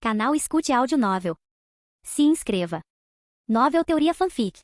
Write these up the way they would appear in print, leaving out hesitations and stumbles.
Canal Escute Áudio Novel. Se inscreva. Novel Teoria Fanfic.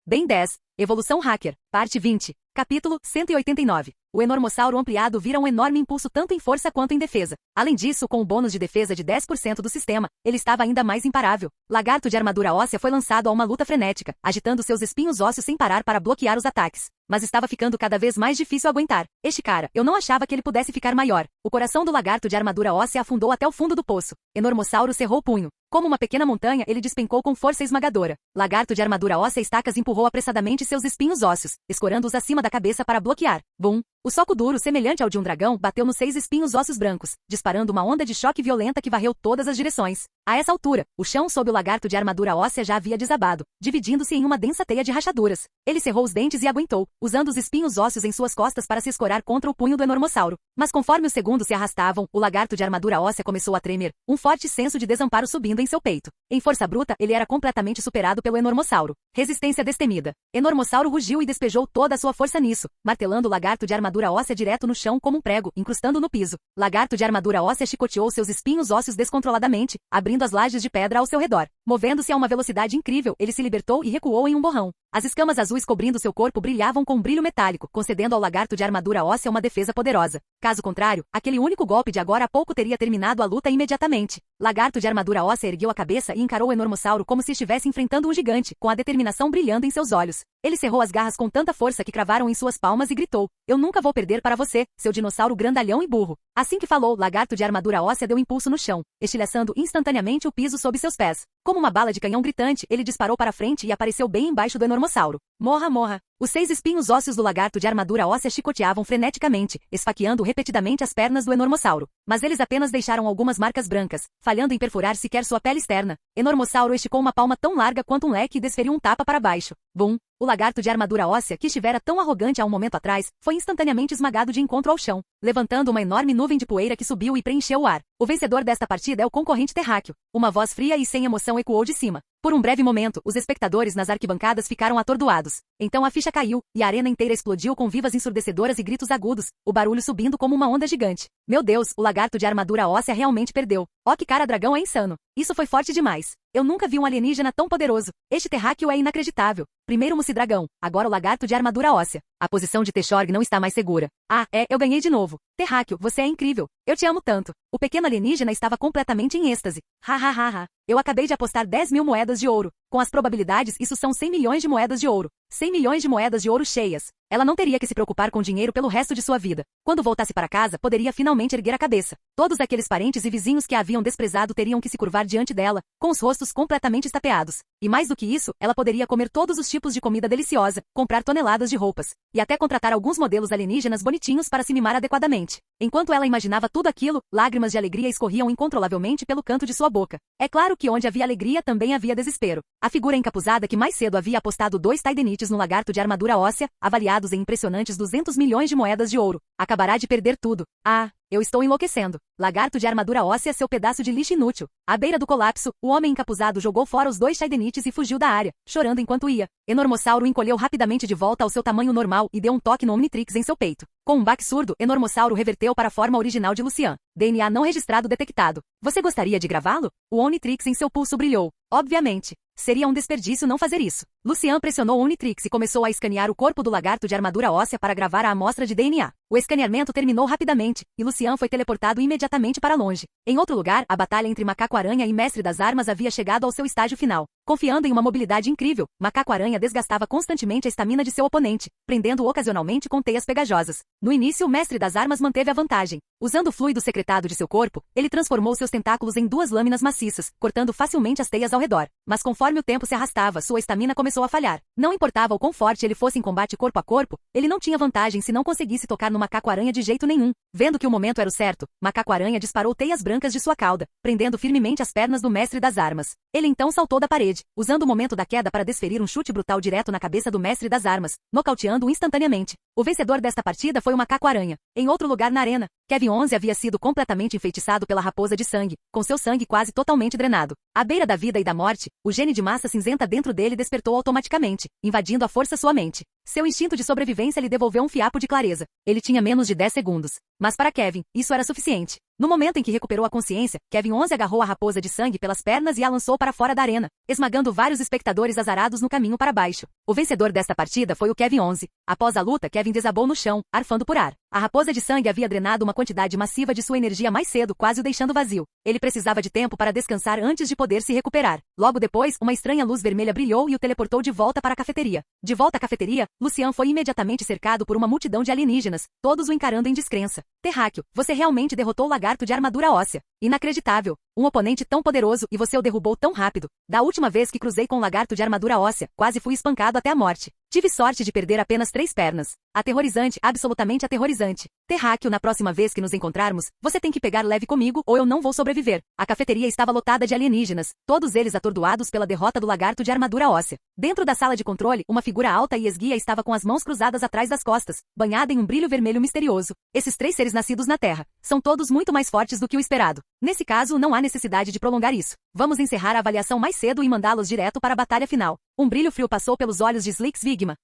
Ben 10, Evolução Hacker, Parte 20, Capítulo 189. O Enormossauro ampliado vira um enorme impulso tanto em força quanto em defesa. Além disso, com o bônus de defesa de 10% do sistema, ele estava ainda mais imparável. Lagarto de armadura óssea foi lançado a uma luta frenética, agitando seus espinhos ósseos sem parar para bloquear os ataques. Mas estava ficando cada vez mais difícil aguentar. Este cara, eu não achava que ele pudesse ficar maior. O coração do lagarto de armadura óssea afundou até o fundo do poço. Enormossauro cerrou o punho. Como uma pequena montanha, ele despencou com força esmagadora. Lagarto de armadura óssea estacas empurrou apressadamente seus espinhos ósseos, escorando-os acima da cabeça para bloquear. Bum! O soco duro, semelhante ao de um dragão, bateu nos 6 espinhos ósseos brancos, disparando uma onda de choque violenta que varreu todas as direções. A essa altura, o chão sob o lagarto de armadura óssea já havia desabado, dividindo-se em uma densa teia de rachaduras. Ele cerrou os dentes e aguentou, usando os espinhos ósseos em suas costas para se escorar contra o punho do enormossauro. Mas conforme os segundos se arrastavam, o lagarto de armadura óssea começou a tremer, um forte senso de desamparo subindo em seu peito. Em força bruta, ele era completamente superado pelo enormossauro. Resistência destemida. Enormossauro rugiu e despejou toda a sua força nisso, martelando o lagarto de armadura óssea direto no chão como um prego, incrustando no piso. Lagarto de armadura óssea chicoteou seus espinhos ósseos descontroladamente, abrindo as lajes de pedra ao seu redor. Movendo-se a uma velocidade incrível, ele se libertou e recuou em um borrão. As escamas azuis cobrindo seu corpo brilhavam com um brilho metálico, concedendo ao lagarto de armadura óssea uma defesa poderosa. Caso contrário, aquele único golpe de agora a pouco teria terminado a luta imediatamente. Lagarto de armadura óssea ergueu a cabeça e encarou o enormossauro como se estivesse enfrentando um gigante, com a determinação brilhando em seus olhos. Ele cerrou as garras com tanta força que cravaram em suas palmas e gritou: "Eu nunca vou perder para você, seu dinossauro grandalhão e burro." Assim que falou, lagarto de armadura óssea deu impulso no chão, estilhaçando instantaneamente o piso sob seus pés. Como uma bala de canhão gritante, ele disparou para frente e apareceu bem embaixo do enormossauro. Morra, morra! Os 6 espinhos ósseos do lagarto de armadura óssea chicoteavam freneticamente, esfaqueando repetidamente as pernas do enormossauro. Mas eles apenas deixaram algumas marcas brancas, falhando em perfurar sequer sua pele externa. Enormossauro esticou uma palma tão larga quanto um leque e desferiu um tapa para baixo. Bum! O lagarto de armadura óssea, que estivera tão arrogante há um momento atrás, foi instantaneamente esmagado de encontro ao chão, levantando uma enorme nuvem de poeira que subiu e preencheu o ar. O vencedor desta partida é o concorrente terráqueo. Uma voz fria e sem emoção ecoou de cima. Por um breve momento, os espectadores nas arquibancadas ficaram atordoados. Então a ficha caiu, e a arena inteira explodiu com vivas ensurdecedoras e gritos agudos, o barulho subindo como uma onda gigante. Meu Deus, o lagarto de armadura óssea realmente perdeu. Ó que cara, dragão é insano. Isso foi forte demais. Eu nunca vi um alienígena tão poderoso. Este terráqueo é inacreditável. Primeiro Muci-dragão, agora o lagarto de armadura óssea. A posição de Techorg não está mais segura. Ah, eu ganhei de novo. Terráqueo, você é incrível. Eu te amo tanto. O pequeno alienígena estava completamente em êxtase. Ha ha ha ha. Eu acabei de apostar 10.000 moedas de ouro. Com as probabilidades, isso são 100 milhões de moedas de ouro. 100 milhões de moedas de ouro cheias. Ela não teria que se preocupar com dinheiro pelo resto de sua vida. Quando voltasse para casa, poderia finalmente erguer a cabeça. Todos aqueles parentes e vizinhos que a haviam desprezado teriam que se curvar diante dela, com os rostos completamente estapeados. E mais do que isso, ela poderia comer todos os tipos de comida deliciosa, comprar toneladas de roupas, e até contratar alguns modelos alienígenas bonitinhos para se mimar adequadamente. Enquanto ela imaginava tudo aquilo, lágrimas de alegria escorriam incontrolavelmente pelo canto de sua boca. É claro que onde havia alegria também havia desespero. A figura encapuzada que mais cedo havia apostado 2 taidenites no lagarto de armadura óssea, avaliados em impressionantes 200 milhões de moedas de ouro, acabará de perder tudo. Ah! Eu estou enlouquecendo. Lagarto de armadura óssea, seu pedaço de lixo inútil. À beira do colapso, o homem encapuzado jogou fora os 2 taidenites e fugiu da área, chorando enquanto ia. Enormossauro encolheu rapidamente de volta ao seu tamanho normal e deu um toque no Omnitrix em seu peito. Com um baque surdo, Enormossauro reverteu para a forma original de Lucian. DNA não registrado detectado. Você gostaria de gravá-lo? O Omnitrix em seu pulso brilhou. Obviamente. Seria um desperdício não fazer isso. Lucian pressionou o Omnitrix e começou a escanear o corpo do lagarto de armadura óssea para gravar a amostra de DNA. O escaneamento terminou rapidamente, e Lucian foi teleportado imediatamente para longe. Em outro lugar, a batalha entre Macaco-Aranha e Mestre das Armas havia chegado ao seu estágio final. Confiando em uma mobilidade incrível, Macaco-Aranha desgastava constantemente a estamina de seu oponente, prendendo-o ocasionalmente com teias pegajosas. No início, o Mestre das Armas manteve a vantagem. Usando o fluido secretado de seu corpo, ele transformou seus tentáculos em 2 lâminas maciças, cortando facilmente as teias ao redor. Mas conforme o tempo se arrastava, sua estamina começou a falhar. Não importava o quão forte ele fosse em combate corpo a corpo, ele não tinha vantagem se não conseguisse tocar no Macaco-Aranha de jeito nenhum. Vendo que o momento era o certo, Macaco-Aranha disparou teias brancas de sua cauda, prendendo firmemente as pernas do Mestre das Armas. Ele então saltou da parede, usando o momento da queda para desferir um chute brutal direto na cabeça do Mestre das Armas, nocauteando-o instantaneamente. O vencedor desta partida foi o Macaco-Aranha. Em outro lugar na arena, Kevin 11 havia sido completamente enfeitiçado pela raposa de sangue, com seu sangue quase totalmente drenado. À beira da vida e da morte, o gene de massa cinzenta dentro dele despertou automaticamente, invadindo à força sua mente. Seu instinto de sobrevivência lhe devolveu um fiapo de clareza. Ele tinha menos de 10 segundos. Mas para Kevin, isso era suficiente. No momento em que recuperou a consciência, Kevin 11 agarrou a raposa de sangue pelas pernas e a lançou para fora da arena, esmagando vários espectadores azarados no caminho para baixo. O vencedor desta partida foi o Kevin 11. Após a luta, Kevin desabou no chão, arfando por ar. A raposa de sangue havia drenado uma quantidade massiva de sua energia mais cedo, quase o deixando vazio. Ele precisava de tempo para descansar antes de poder se recuperar. Logo depois, uma estranha luz vermelha brilhou e o teleportou de volta para a cafeteria. De volta à cafeteria, Lucian foi imediatamente cercado por uma multidão de alienígenas, todos o encarando em descrença. Terráqueo, você realmente derrotou o lagarto de armadura óssea. Inacreditável. Um oponente tão poderoso e você o derrubou tão rápido. Da última vez que cruzei com um lagarto de armadura óssea, quase fui espancado até a morte. Tive sorte de perder apenas 3 pernas. Aterrorizante, absolutamente aterrorizante. Terráqueo, na próxima vez que nos encontrarmos, você tem que pegar leve comigo ou eu não vou sobreviver. A cafeteria estava lotada de alienígenas, todos eles atordoados pela derrota do lagarto de armadura óssea. Dentro da sala de controle, uma figura alta e esguia estava com as mãos cruzadas atrás das costas, banhada em um brilho vermelho misterioso. Esses 3 seres nascidos na Terra são todos muito mais fortes do que o esperado. Nesse caso, não há necessidade de prolongar isso. Vamos encerrar a avaliação mais cedo e mandá-los direto para a batalha final. Um brilho frio passou pelos olhos de Slix Vigma.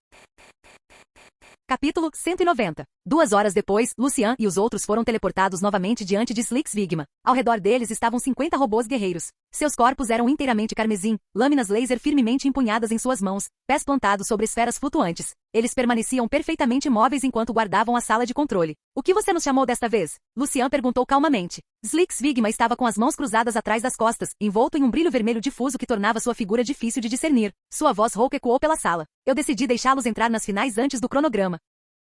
Capítulo 190. 2 horas depois, Lucian e os outros foram teleportados novamente diante de Slix Vigma. Ao redor deles estavam 50 robôs guerreiros. Seus corpos eram inteiramente carmesim, lâminas laser firmemente empunhadas em suas mãos, pés plantados sobre esferas flutuantes. Eles permaneciam perfeitamente imóveis enquanto guardavam a sala de controle. O que você nos chamou desta vez? Lucian perguntou calmamente. Slix Vigma estava com as mãos cruzadas atrás das costas, envolto em um brilho vermelho difuso que tornava sua figura difícil de discernir. Sua voz rouca ecoou pela sala. Eu decidi deixá-los entrar nas finais antes do cronograma.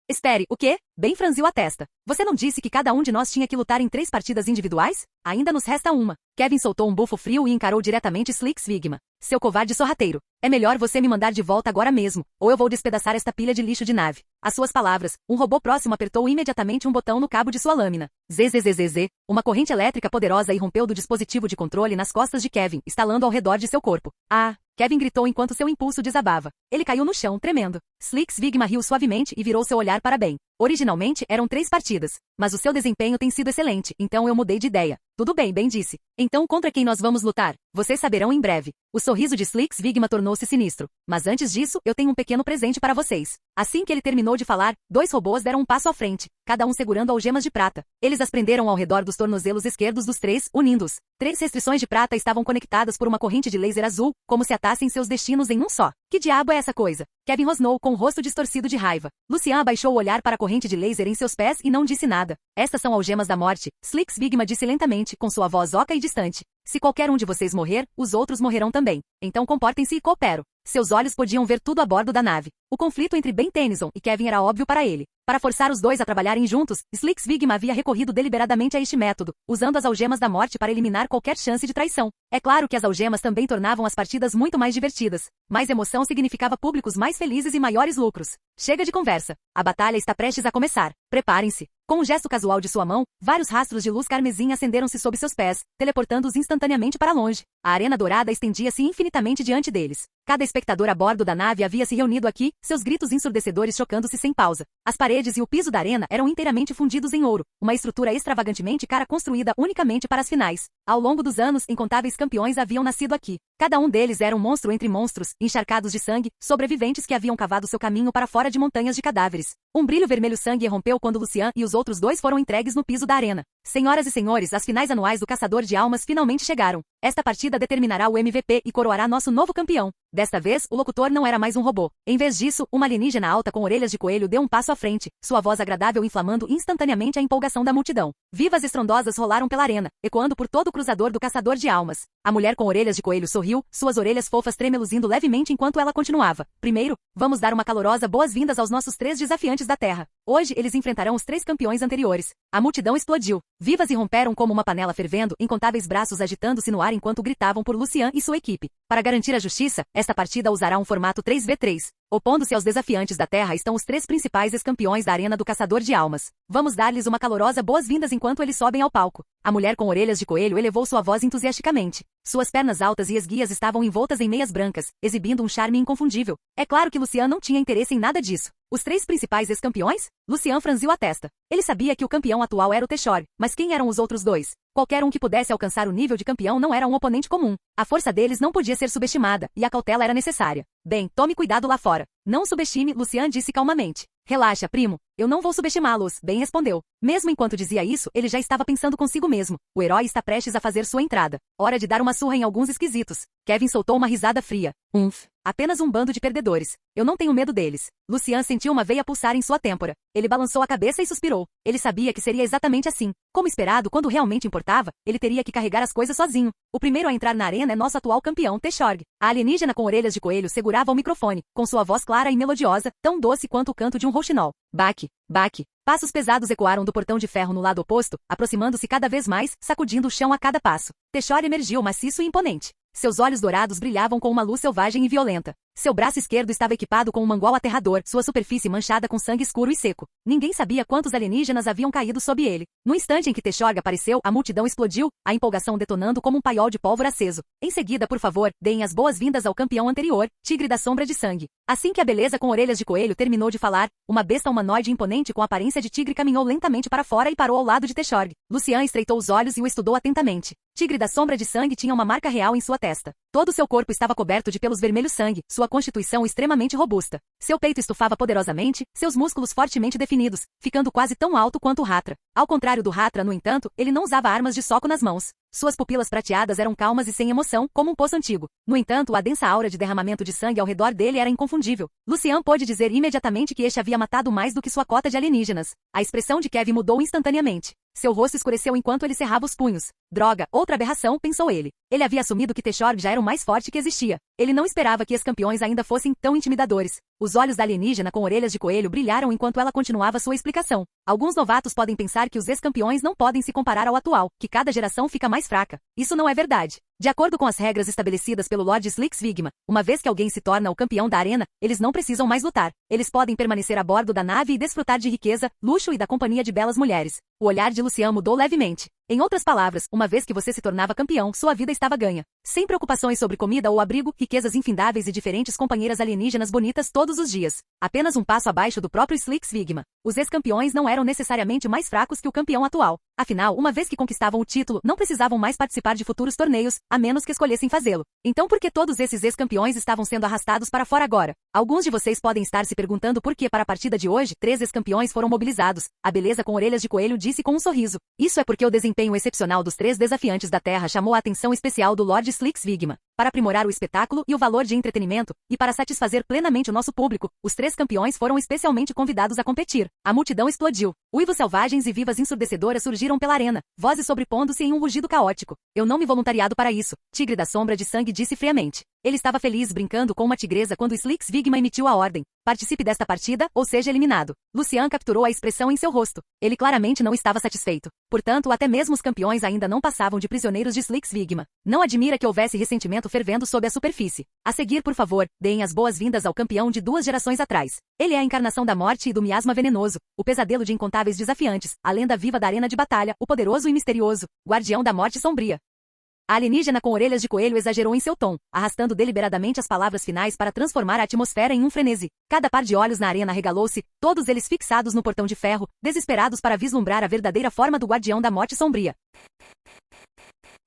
Espere, o quê? Ben franziu a testa. Você não disse que cada um de nós tinha que lutar em 3 partidas individuais? Ainda nos resta uma. Kevin soltou um bufo frio e encarou diretamente Slix Vigma. Seu covarde sorrateiro. É melhor você me mandar de volta agora mesmo, ou eu vou despedaçar esta pilha de lixo de nave. Às suas palavras, um robô próximo apertou imediatamente um botão no cabo de sua lâmina. Zzzzz. Uma corrente elétrica poderosa irrompeu do dispositivo de controle nas costas de Kevin, estalando ao redor de seu corpo. Ah! Kevin gritou enquanto seu impulso desabava. Ele caiu no chão, tremendo. Slix Vigma riu suavemente e virou seu olhar para Ben. Originalmente, eram 3 partidas, mas o seu desempenho tem sido excelente, então eu mudei de ideia. Tudo bem, Ben disse. Então contra quem nós vamos lutar? Vocês saberão em breve. O sorriso de Slix Vigma tornou-se sinistro. Mas antes disso, eu tenho um pequeno presente para vocês. Assim que ele terminou de falar, 2 robôs deram um passo à frente, cada um segurando algemas de prata. Eles as prenderam ao redor dos tornozelos esquerdos dos 3, unindo-os. 3 restrições de prata estavam conectadas por uma corrente de laser azul, como se atassem seus destinos em um só. Que diabo é essa coisa? Kevin rosnou com o rosto distorcido de raiva. Lucian abaixou o olhar para a corrente de laser em seus pés e não disse nada. Estas são algemas da morte, Slix Vigma disse lentamente, com sua voz oca e distante. Se qualquer um de vocês morrer, os outros morrerão também. Então comportem-se e coopero. Seus olhos podiam ver tudo a bordo da nave. O conflito entre Ben Tennyson e Kevin era óbvio para ele. Para forçar os dois a trabalharem juntos, Slix Vigma havia recorrido deliberadamente a este método, usando as algemas da morte para eliminar qualquer chance de traição. É claro que as algemas também tornavam as partidas muito mais divertidas. Mais emoção significava públicos mais felizes e maiores lucros. Chega de conversa. A batalha está prestes a começar. Preparem-se. Com um gesto casual de sua mão, vários rastros de luz carmesim acenderam-se sob seus pés, teleportando-os instantaneamente para longe. A arena dourada estendia-se infinitamente diante deles. Cada espectador a bordo da nave havia se reunido aqui, seus gritos ensurdecedores chocando-se sem pausa. As paredes e o piso da arena eram inteiramente fundidos em ouro, uma estrutura extravagantemente cara construída unicamente para as finais. Ao longo dos anos, incontáveis campeões haviam nascido aqui. Cada um deles era um monstro entre monstros, encharcados de sangue, sobreviventes que haviam cavado seu caminho para fora de montanhas de cadáveres. Um brilho vermelho sangue irrompeu quando Lucian e os outros 2 foram entregues no piso da arena. Senhoras e senhores, as finais anuais do Caçador de Almas finalmente chegaram. Esta partida determinará o MVP e coroará nosso novo campeão. Desta vez, o locutor não era mais um robô. Em vez disso, uma alienígena alta com orelhas de coelho deu um passo à frente, sua voz agradável inflamando instantaneamente a empolgação da multidão. Vivas estrondosas rolaram pela arena, ecoando por todo o cruzador do Caçador de Almas. A mulher com orelhas de coelho sorriu, suas orelhas fofas tremeluzindo levemente enquanto ela continuava. Primeiro, vamos dar uma calorosa boas-vindas aos nossos 3 desafiantes da Terra. Hoje, eles enfrentarão os 3 campeões anteriores. A multidão explodiu. Vivas irromperam como uma panela fervendo, incontáveis braços agitando-se no ar enquanto gritavam por Lucian e sua equipe. Para garantir a justiça, esta partida usará um formato 3v3. Opondo-se aos desafiantes da Terra estão os 3 principais ex-campeões da Arena do Caçador de Almas. Vamos dar-lhes uma calorosa boas-vindas enquanto eles sobem ao palco. A mulher com orelhas de coelho elevou sua voz entusiasticamente. Suas pernas altas e esguias estavam envoltas em meias brancas, exibindo um charme inconfundível. É claro que Lucian não tinha interesse em nada disso. Os 3 principais ex-campeões? Lucian franziu a testa. Ele sabia que o campeão atual era o Techorg, mas quem eram os outros 2? Qualquer um que pudesse alcançar o nível de campeão não era um oponente comum. A força deles não podia ser subestimada, e a cautela era necessária. Bem, tome cuidado lá fora. Não subestime, Lucian disse calmamente. Relaxa, primo. Eu não vou subestimá-los, bem respondeu. Mesmo enquanto dizia isso, ele já estava pensando consigo mesmo. O herói está prestes a fazer sua entrada. Hora de dar uma surra em alguns esquisitos. Kevin soltou uma risada fria. Apenas um bando de perdedores. Eu não tenho medo deles. Lucian sentiu uma veia pulsar em sua têmpora. Ele balançou a cabeça e suspirou. Ele sabia que seria exatamente assim. Como esperado, quando realmente importava, ele teria que carregar as coisas sozinho. O primeiro a entrar na arena é nosso atual campeão, Techorg. A alienígena com orelhas de coelho segurava o microfone, com sua voz clara e melodiosa, tão doce quanto o canto de um rouxinol. Baque, baque. Passos pesados ecoaram do portão de ferro no lado oposto, aproximando-se cada vez mais, sacudindo o chão a cada passo. Techorg emergiu maciço e imponente. Seus olhos dourados brilhavam com uma luz selvagem e violenta. Seu braço esquerdo estava equipado com um mangual aterrador, sua superfície manchada com sangue escuro e seco. Ninguém sabia quantos alienígenas haviam caído sob ele. No instante em que Techorg apareceu, a multidão explodiu, a empolgação detonando como um paiol de pólvora aceso. Em seguida, por favor, deem as boas-vindas ao campeão anterior, Tigre da Sombra de Sangue. Assim que a beleza com orelhas de coelho terminou de falar, uma besta humanoide imponente com aparência de tigre caminhou lentamente para fora e parou ao lado de Techorg. Lucian estreitou os olhos e o estudou atentamente. Tigre da Sombra de Sangue tinha uma marca real em sua testa. Todo seu corpo estava coberto de pelos vermelhos sangue, sua constituição extremamente robusta. Seu peito estufava poderosamente, seus músculos fortemente definidos, ficando quase tão alto quanto o Hatra. Ao contrário do Hatra, no entanto, ele não usava armas de soco nas mãos. Suas pupilas prateadas eram calmas e sem emoção, como um poço antigo. No entanto, a densa aura de derramamento de sangue ao redor dele era inconfundível. Lucian pôde dizer imediatamente que este havia matado mais do que sua cota de alienígenas. A expressão de Kevin mudou instantaneamente. Seu rosto escureceu enquanto ele cerrava os punhos. Droga, outra aberração, pensou ele. Ele havia assumido que Techorg já era o mais forte que existia. Ele não esperava que os campeões ainda fossem tão intimidadores. Os olhos da alienígena com orelhas de coelho brilharam enquanto ela continuava sua explicação. Alguns novatos podem pensar que os ex-campeões não podem se comparar ao atual, que cada geração fica mais fraca. Isso não é verdade. De acordo com as regras estabelecidas pelo Lord Slix-Vigma, uma vez que alguém se torna o campeão da arena, eles não precisam mais lutar. Eles podem permanecer a bordo da nave e desfrutar de riqueza, luxo e da companhia de belas mulheres. O olhar de Lucian mudou levemente. Em outras palavras, uma vez que você se tornava campeão, sua vida estava ganha. Sem preocupações sobre comida ou abrigo, riquezas infindáveis e diferentes companheiras alienígenas bonitas todos os dias. Apenas um passo abaixo do próprio Slix-Vigma. Os ex-campeões não eram necessariamente mais fracos que o campeão atual. Afinal, uma vez que conquistavam o título, não precisavam mais participar de futuros torneios, a menos que escolhessem fazê-lo. Então por que todos esses ex-campeões estavam sendo arrastados para fora agora? Alguns de vocês podem estar se perguntando por que para a partida de hoje, 3 ex-campeões foram mobilizados. A beleza com orelhas de coelho disse com um sorriso. Isso é porque o desempenho excepcional dos 3 desafiantes da Terra chamou a atenção especial do Lord Slix-Vigma. Para aprimorar o espetáculo e o valor de entretenimento, e para satisfazer plenamente o nosso público, os 3 campeões foram especialmente convidados a competir. A multidão explodiu. Uivos selvagens e vivas ensurdecedoras surgiram pela arena, vozes sobrepondo-se em um rugido caótico. Eu não me voluntariado para isso, Tigre da Sombra de Sangue disse friamente. Ele estava feliz brincando com uma tigresa quando Slix-Vigma emitiu a ordem. Participe desta partida, ou seja eliminado. Lucian capturou a expressão em seu rosto. Ele claramente não estava satisfeito. Portanto, até mesmo os campeões ainda não passavam de prisioneiros de Slix-Vigma. Não admira que houvesse ressentimento fervendo sob a superfície. A seguir, por favor, deem as boas-vindas ao campeão de 2 gerações atrás. Ele é a encarnação da morte e do miasma venenoso, o pesadelo de incontáveis desafiantes, a lenda viva da arena de batalha, o poderoso e misterioso, guardião da morte sombria. A alienígena com orelhas de coelho exagerou em seu tom, arrastando deliberadamente as palavras finais para transformar a atmosfera em um frenesi. Cada par de olhos na arena regalou-se, todos eles fixados no portão de ferro, desesperados para vislumbrar a verdadeira forma do guardião da morte sombria.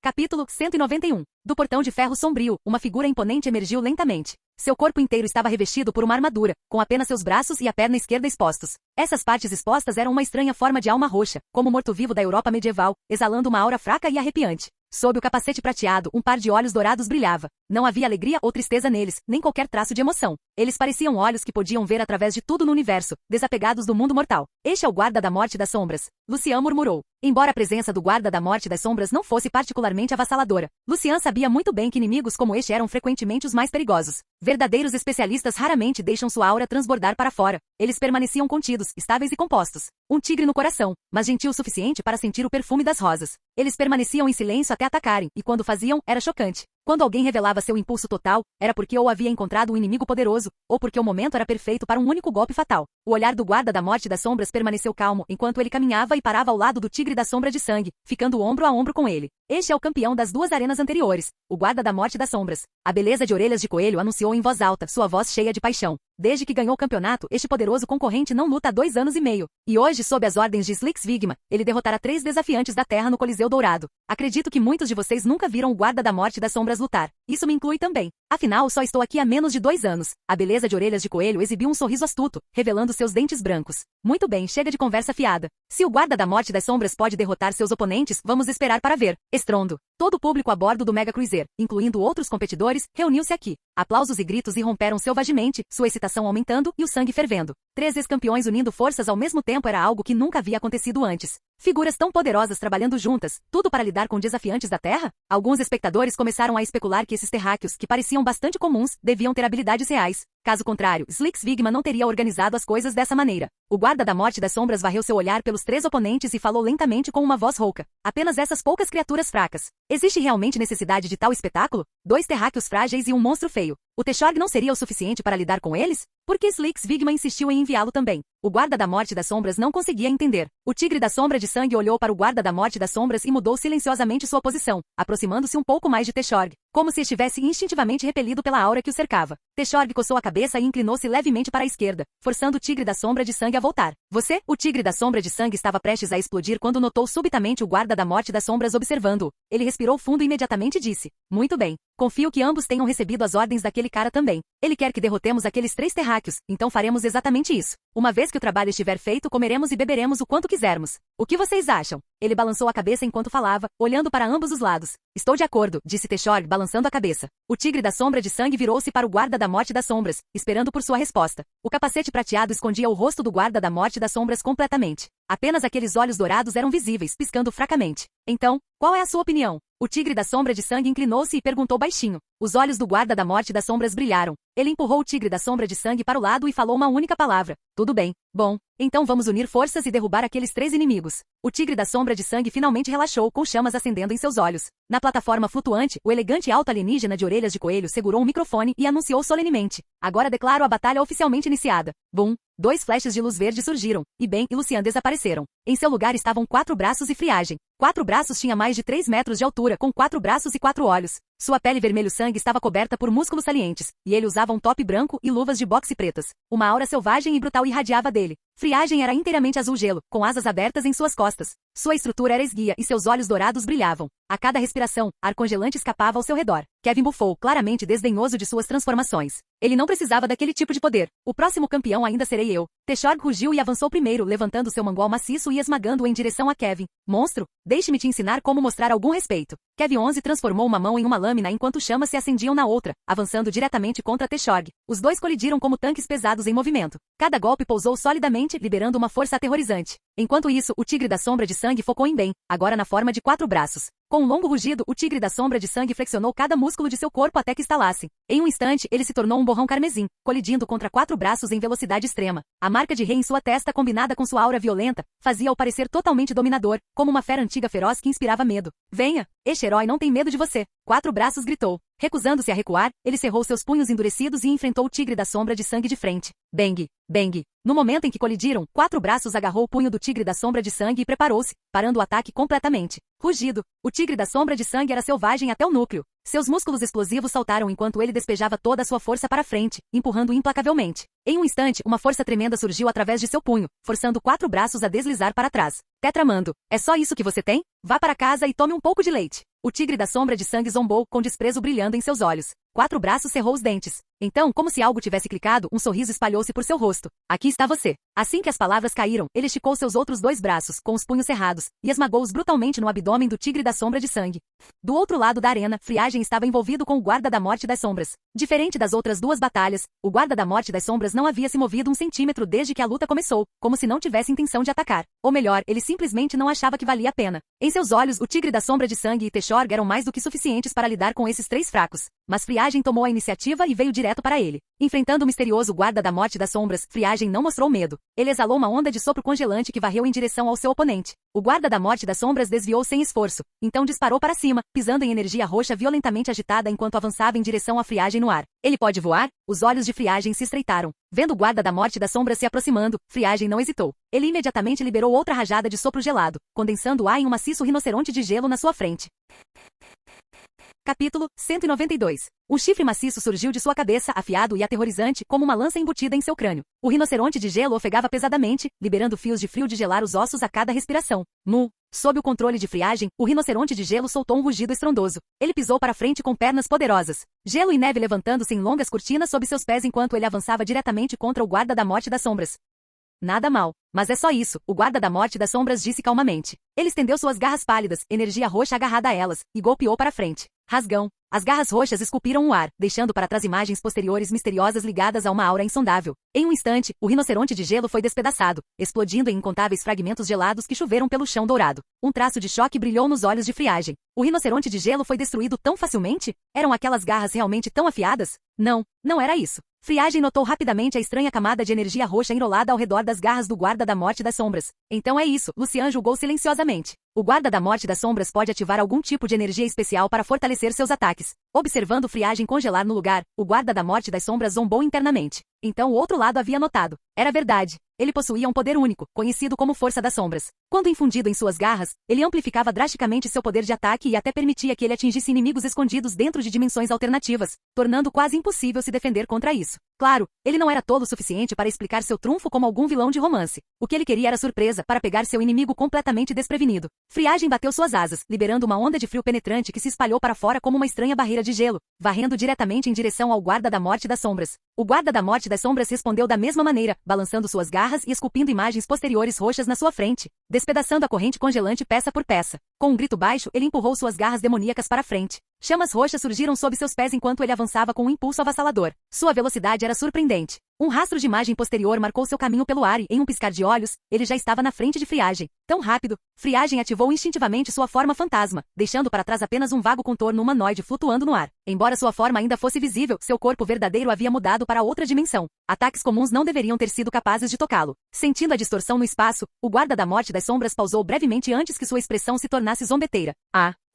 Capítulo 191. Do portão de ferro sombrio, uma figura imponente emergiu lentamente. Seu corpo inteiro estava revestido por uma armadura, com apenas seus braços e a perna esquerda expostos. Essas partes expostas eram uma estranha forma de alma roxa, como o morto-vivo da Europa medieval, exalando uma aura fraca e arrepiante. Sob o capacete prateado, um par de olhos dourados brilhava. Não havia alegria ou tristeza neles, nem qualquer traço de emoção. Eles pareciam olhos que podiam ver através de tudo no universo, desapegados do mundo mortal. Este é o guarda da morte das sombras. Lucian murmurou. Embora a presença do guarda da morte das sombras não fosse particularmente avassaladora, Lucian sabia muito bem que inimigos como este eram frequentemente os mais perigosos. Verdadeiros especialistas raramente deixam sua aura transbordar para fora. Eles permaneciam contidos, estáveis e compostos. Um tigre no coração, mas gentil o suficiente para sentir o perfume das rosas. Eles permaneciam em silêncio até atacarem, e quando faziam, era chocante. Quando alguém revelava seu impulso total, era porque ou havia encontrado um inimigo poderoso, ou porque o momento era perfeito para um único golpe fatal. O olhar do guarda da morte das sombras permaneceu calmo enquanto ele caminhava e parava ao lado do tigre da sombra de sangue, ficando ombro a ombro com ele. Este é o campeão das 2 arenas anteriores, o guarda da morte das sombras. A beleza de Orelhas de Coelho anunciou em voz alta, sua voz cheia de paixão. Desde que ganhou o campeonato, este poderoso concorrente não luta há 2 anos e meio. E hoje, sob as ordens de Slix Vigma, ele derrotará 3 desafiantes da Terra no Coliseu Dourado. Acredito que muitos de vocês nunca viram o guarda da morte das sombras lutar. Isso me inclui também. Afinal, só estou aqui há menos de 2 anos. A beleza de Orelhas de Coelho exibiu um sorriso astuto, revelando seus dentes brancos. Muito bem, chega de conversa fiada. Se o guarda da morte das sombras pode derrotar seus oponentes, vamos esperar para ver. Estrondo. Todo o público a bordo do Mega Cruiser, incluindo outros competidores, reuniu-se aqui. Aplausos e gritos irromperam selvagemente, sua excitação aumentando e o sangue fervendo. 3 ex-campeões unindo forças ao mesmo tempo era algo que nunca havia acontecido antes. Figuras tão poderosas trabalhando juntas, tudo para lidar com desafiantes da Terra? Alguns espectadores começaram a especular que esses terráqueos, que pareciam bastante comuns, deviam ter habilidades reais. Caso contrário, Slix Vigma não teria organizado as coisas dessa maneira. O guarda da morte das sombras varreu seu olhar pelos 3 oponentes e falou lentamente com uma voz rouca. Apenas essas poucas criaturas fracas. Existe realmente necessidade de tal espetáculo? 2 terráqueos frágeis e um monstro feio. O Techorg não seria o suficiente para lidar com eles? Por que Slix Vigma insistiu em enviá-lo também? O guarda da morte das sombras não conseguia entender. O tigre da sombra de sangue olhou para o guarda da morte das sombras e mudou silenciosamente sua posição, aproximando-se um pouco mais de Techorg, como se estivesse instintivamente repelido pela aura que o cercava. Techorg coçou a cabeça e inclinou-se levemente para a esquerda, forçando o tigre da sombra de sangue a voltar. Você? O tigre da sombra de sangue estava prestes a explodir quando notou subitamente o guarda da morte das sombras observando-o. Ele respirou fundo e imediatamente disse: Muito bem. Confio que ambos tenham recebido as ordens daquele cara também. Ele quer que derrotemos aqueles 3 terráqueos, então faremos exatamente isso. Uma vez que o trabalho estiver feito, comeremos e beberemos o quanto quisermos. O que vocês acham? Ele balançou a cabeça enquanto falava, olhando para ambos os lados. Estou de acordo, disse Techorg, balançando a cabeça. O tigre da sombra de sangue virou-se para o guarda da morte das sombras, esperando por sua resposta. O capacete prateado escondia o rosto do guarda da morte das sombras completamente. Apenas aqueles olhos dourados eram visíveis, piscando fracamente. Então, qual é a sua opinião? O tigre da sombra de sangue inclinou-se e perguntou baixinho. Os olhos do guarda da morte das sombras brilharam. Ele empurrou o tigre da sombra de sangue para o lado e falou uma única palavra. Tudo bem. Bom, então vamos unir forças e derrubar aqueles 3 inimigos. O tigre da sombra de sangue finalmente relaxou, com chamas acendendo em seus olhos. Na plataforma flutuante, o elegante alto alienígena de orelhas de coelho segurou um microfone e anunciou solenemente. Agora declaro a batalha oficialmente iniciada. Bum! 2 flechas de luz verde surgiram, e Ben e Lucian desapareceram. Em seu lugar estavam 4 braços e friagem. 4 braços tinha mais de 3 metros de altura, com 4 braços e 4 olhos. Sua pele vermelho-sangue estava coberta por músculos salientes, e ele usava um top branco e luvas de boxe pretas. Uma aura selvagem e brutal irradiava dele. Friagem era inteiramente azul-gelo, com asas abertas em suas costas. Sua estrutura era esguia e seus olhos dourados brilhavam. A cada respiração, ar congelante escapava ao seu redor. Kevin bufou, claramente desdenhoso de suas transformações. Ele não precisava daquele tipo de poder. O próximo campeão ainda serei eu. Techorg rugiu e avançou primeiro, levantando seu mangual maciço e esmagando-o em direção a Kevin. Monstro, deixe-me te ensinar como mostrar algum respeito. Kevin 11 transformou uma mão em uma lâmina enquanto chamas se acendiam na outra, avançando diretamente contra Techorg. Os 2 colidiram como tanques pesados em movimento. Cada golpe pousou solidamente, liberando uma força aterrorizante. Enquanto isso, o tigre da sombra de sangue focou em Ben, agora na forma de 4 braços. Com um longo rugido, o tigre da sombra de sangue flexionou cada músculo de seu corpo até que estalasse. Em um instante, ele se tornou um borrão carmesim, colidindo contra 4 braços em velocidade extrema. A marca de rei em sua testa, combinada com sua aura violenta, fazia-o parecer totalmente dominador, como uma fera antiga feroz que inspirava medo. Venha! Este herói não tem medo de você. 4 braços gritou. Recusando-se a recuar, ele cerrou seus punhos endurecidos e enfrentou o tigre da sombra de sangue de frente. Bang! Bang! No momento em que colidiram, 4 braços agarrou o punho do tigre da sombra de sangue e preparou-se, parando o ataque completamente. Rugido! O tigre da sombra de sangue era selvagem até o núcleo. Seus músculos explosivos saltaram enquanto ele despejava toda a sua força para frente, empurrando implacavelmente. Em um instante, uma força tremenda surgiu através de seu punho, forçando 4 braços a deslizar para trás. Tetramando, é só isso que você tem? Vá para casa e tome um pouco de leite. O tigre da sombra de sangue zombou, com desprezo brilhando em seus olhos. 4 braços cerrou os dentes. Então, como se algo tivesse clicado, um sorriso espalhou-se por seu rosto. Aqui está você. Assim que as palavras caíram, ele esticou seus outros 2 braços, com os punhos cerrados, e esmagou-os brutalmente no abdômen do tigre da sombra de sangue. Do outro lado da arena, Friagem estava envolvido com o guarda da morte das sombras. Diferente das outras 2 batalhas, o guarda da morte das sombras não havia se movido 1 centímetro desde que a luta começou, como se não tivesse intenção de atacar. Ou melhor, ele simplesmente não achava que valia a pena. Em seus olhos, o tigre da sombra de sangue e Techorg eram mais do que suficientes para lidar com esses 3 fracos. mas Friagem tomou a iniciativa e veio direto para ele. Enfrentando o misterioso guarda da morte das sombras, Friagem não mostrou medo. Ele exalou uma onda de sopro congelante que varreu em direção ao seu oponente. O guarda da morte das sombras desviou sem esforço, então disparou para cima, pisando em energia roxa violentamente agitada enquanto avançava em direção a Friagem no ar. Ele pode voar? Os olhos de Friagem se estreitaram. Vendo o guarda da morte das sombras se aproximando, Friagem não hesitou. Ele imediatamente liberou outra rajada de sopro gelado, condensando o ar em um maciço rinoceronte de gelo na sua frente. Capítulo 192. Um chifre maciço surgiu de sua cabeça, afiado e aterrorizante, como uma lança embutida em seu crânio. O rinoceronte de gelo ofegava pesadamente, liberando fios de frio de gelar os ossos a cada respiração. Sob o controle de Friagem, o rinoceronte de gelo soltou um rugido estrondoso. Ele pisou para frente com pernas poderosas. Gelo e neve levantando-se em longas cortinas sob seus pés enquanto ele avançava diretamente contra o guarda da morte das sombras. Nada mal, mas é só isso, o guarda da morte das sombras disse calmamente. Ele estendeu suas garras pálidas, energia roxa agarrada a elas, e golpeou para frente. Rasgão. As garras roxas esculpiram o ar, deixando para trás imagens posteriores misteriosas ligadas a uma aura insondável. Em um instante, o rinoceronte de gelo foi despedaçado, explodindo em incontáveis fragmentos gelados que choveram pelo chão dourado. Um traço de choque brilhou nos olhos de Friagem. O rinoceronte de gelo foi destruído tão facilmente? Eram aquelas garras realmente tão afiadas? Não era isso. Friagem notou rapidamente a estranha camada de energia roxa enrolada ao redor das garras do guarda da morte das sombras. Então é isso, Lucian julgou silenciosamente. O guarda da morte das sombras pode ativar algum tipo de energia especial para fortalecer seus ataques. Observando Friagem congelar no lugar, o guarda da morte das sombras zombou internamente. Então o outro lado havia notado. Era verdade. Ele possuía um poder único, conhecido como Força das Sombras. Quando infundido em suas garras, ele amplificava drasticamente seu poder de ataque e até permitia que ele atingisse inimigos escondidos dentro de dimensões alternativas, tornando quase impossível se defender contra isso. Claro, ele não era tolo o suficiente para explicar seu trunfo como algum vilão de romance. O que ele queria era surpresa para pegar seu inimigo completamente desprevenido. Friagem bateu suas asas, liberando uma onda de frio penetrante que se espalhou para fora como uma estranha barreira de gelo, varrendo diretamente em direção ao guarda da morte das sombras. O guarda da morte das sombras respondeu da mesma maneira, balançando suas garras e esculpindo imagens posteriores roxas na sua frente, despedaçando a corrente congelante peça por peça. Com um grito baixo, ele empurrou suas garras demoníacas para frente. Chamas roxas surgiram sob seus pés enquanto ele avançava com um impulso avassalador. Sua velocidade era surpreendente. Um rastro de imagem posterior marcou seu caminho pelo ar e, em um piscar de olhos, ele já estava na frente de Friagem. Tão rápido, Friagem ativou instintivamente sua forma fantasma, deixando para trás apenas um vago contorno humanoide flutuando no ar. Embora sua forma ainda fosse visível, seu corpo verdadeiro havia mudado para outra dimensão. Ataques comuns não deveriam ter sido capazes de tocá-lo. Sentindo a distorção no espaço, o guarda da morte das sombras pausou brevemente antes que sua expressão se tornasse zombeteira.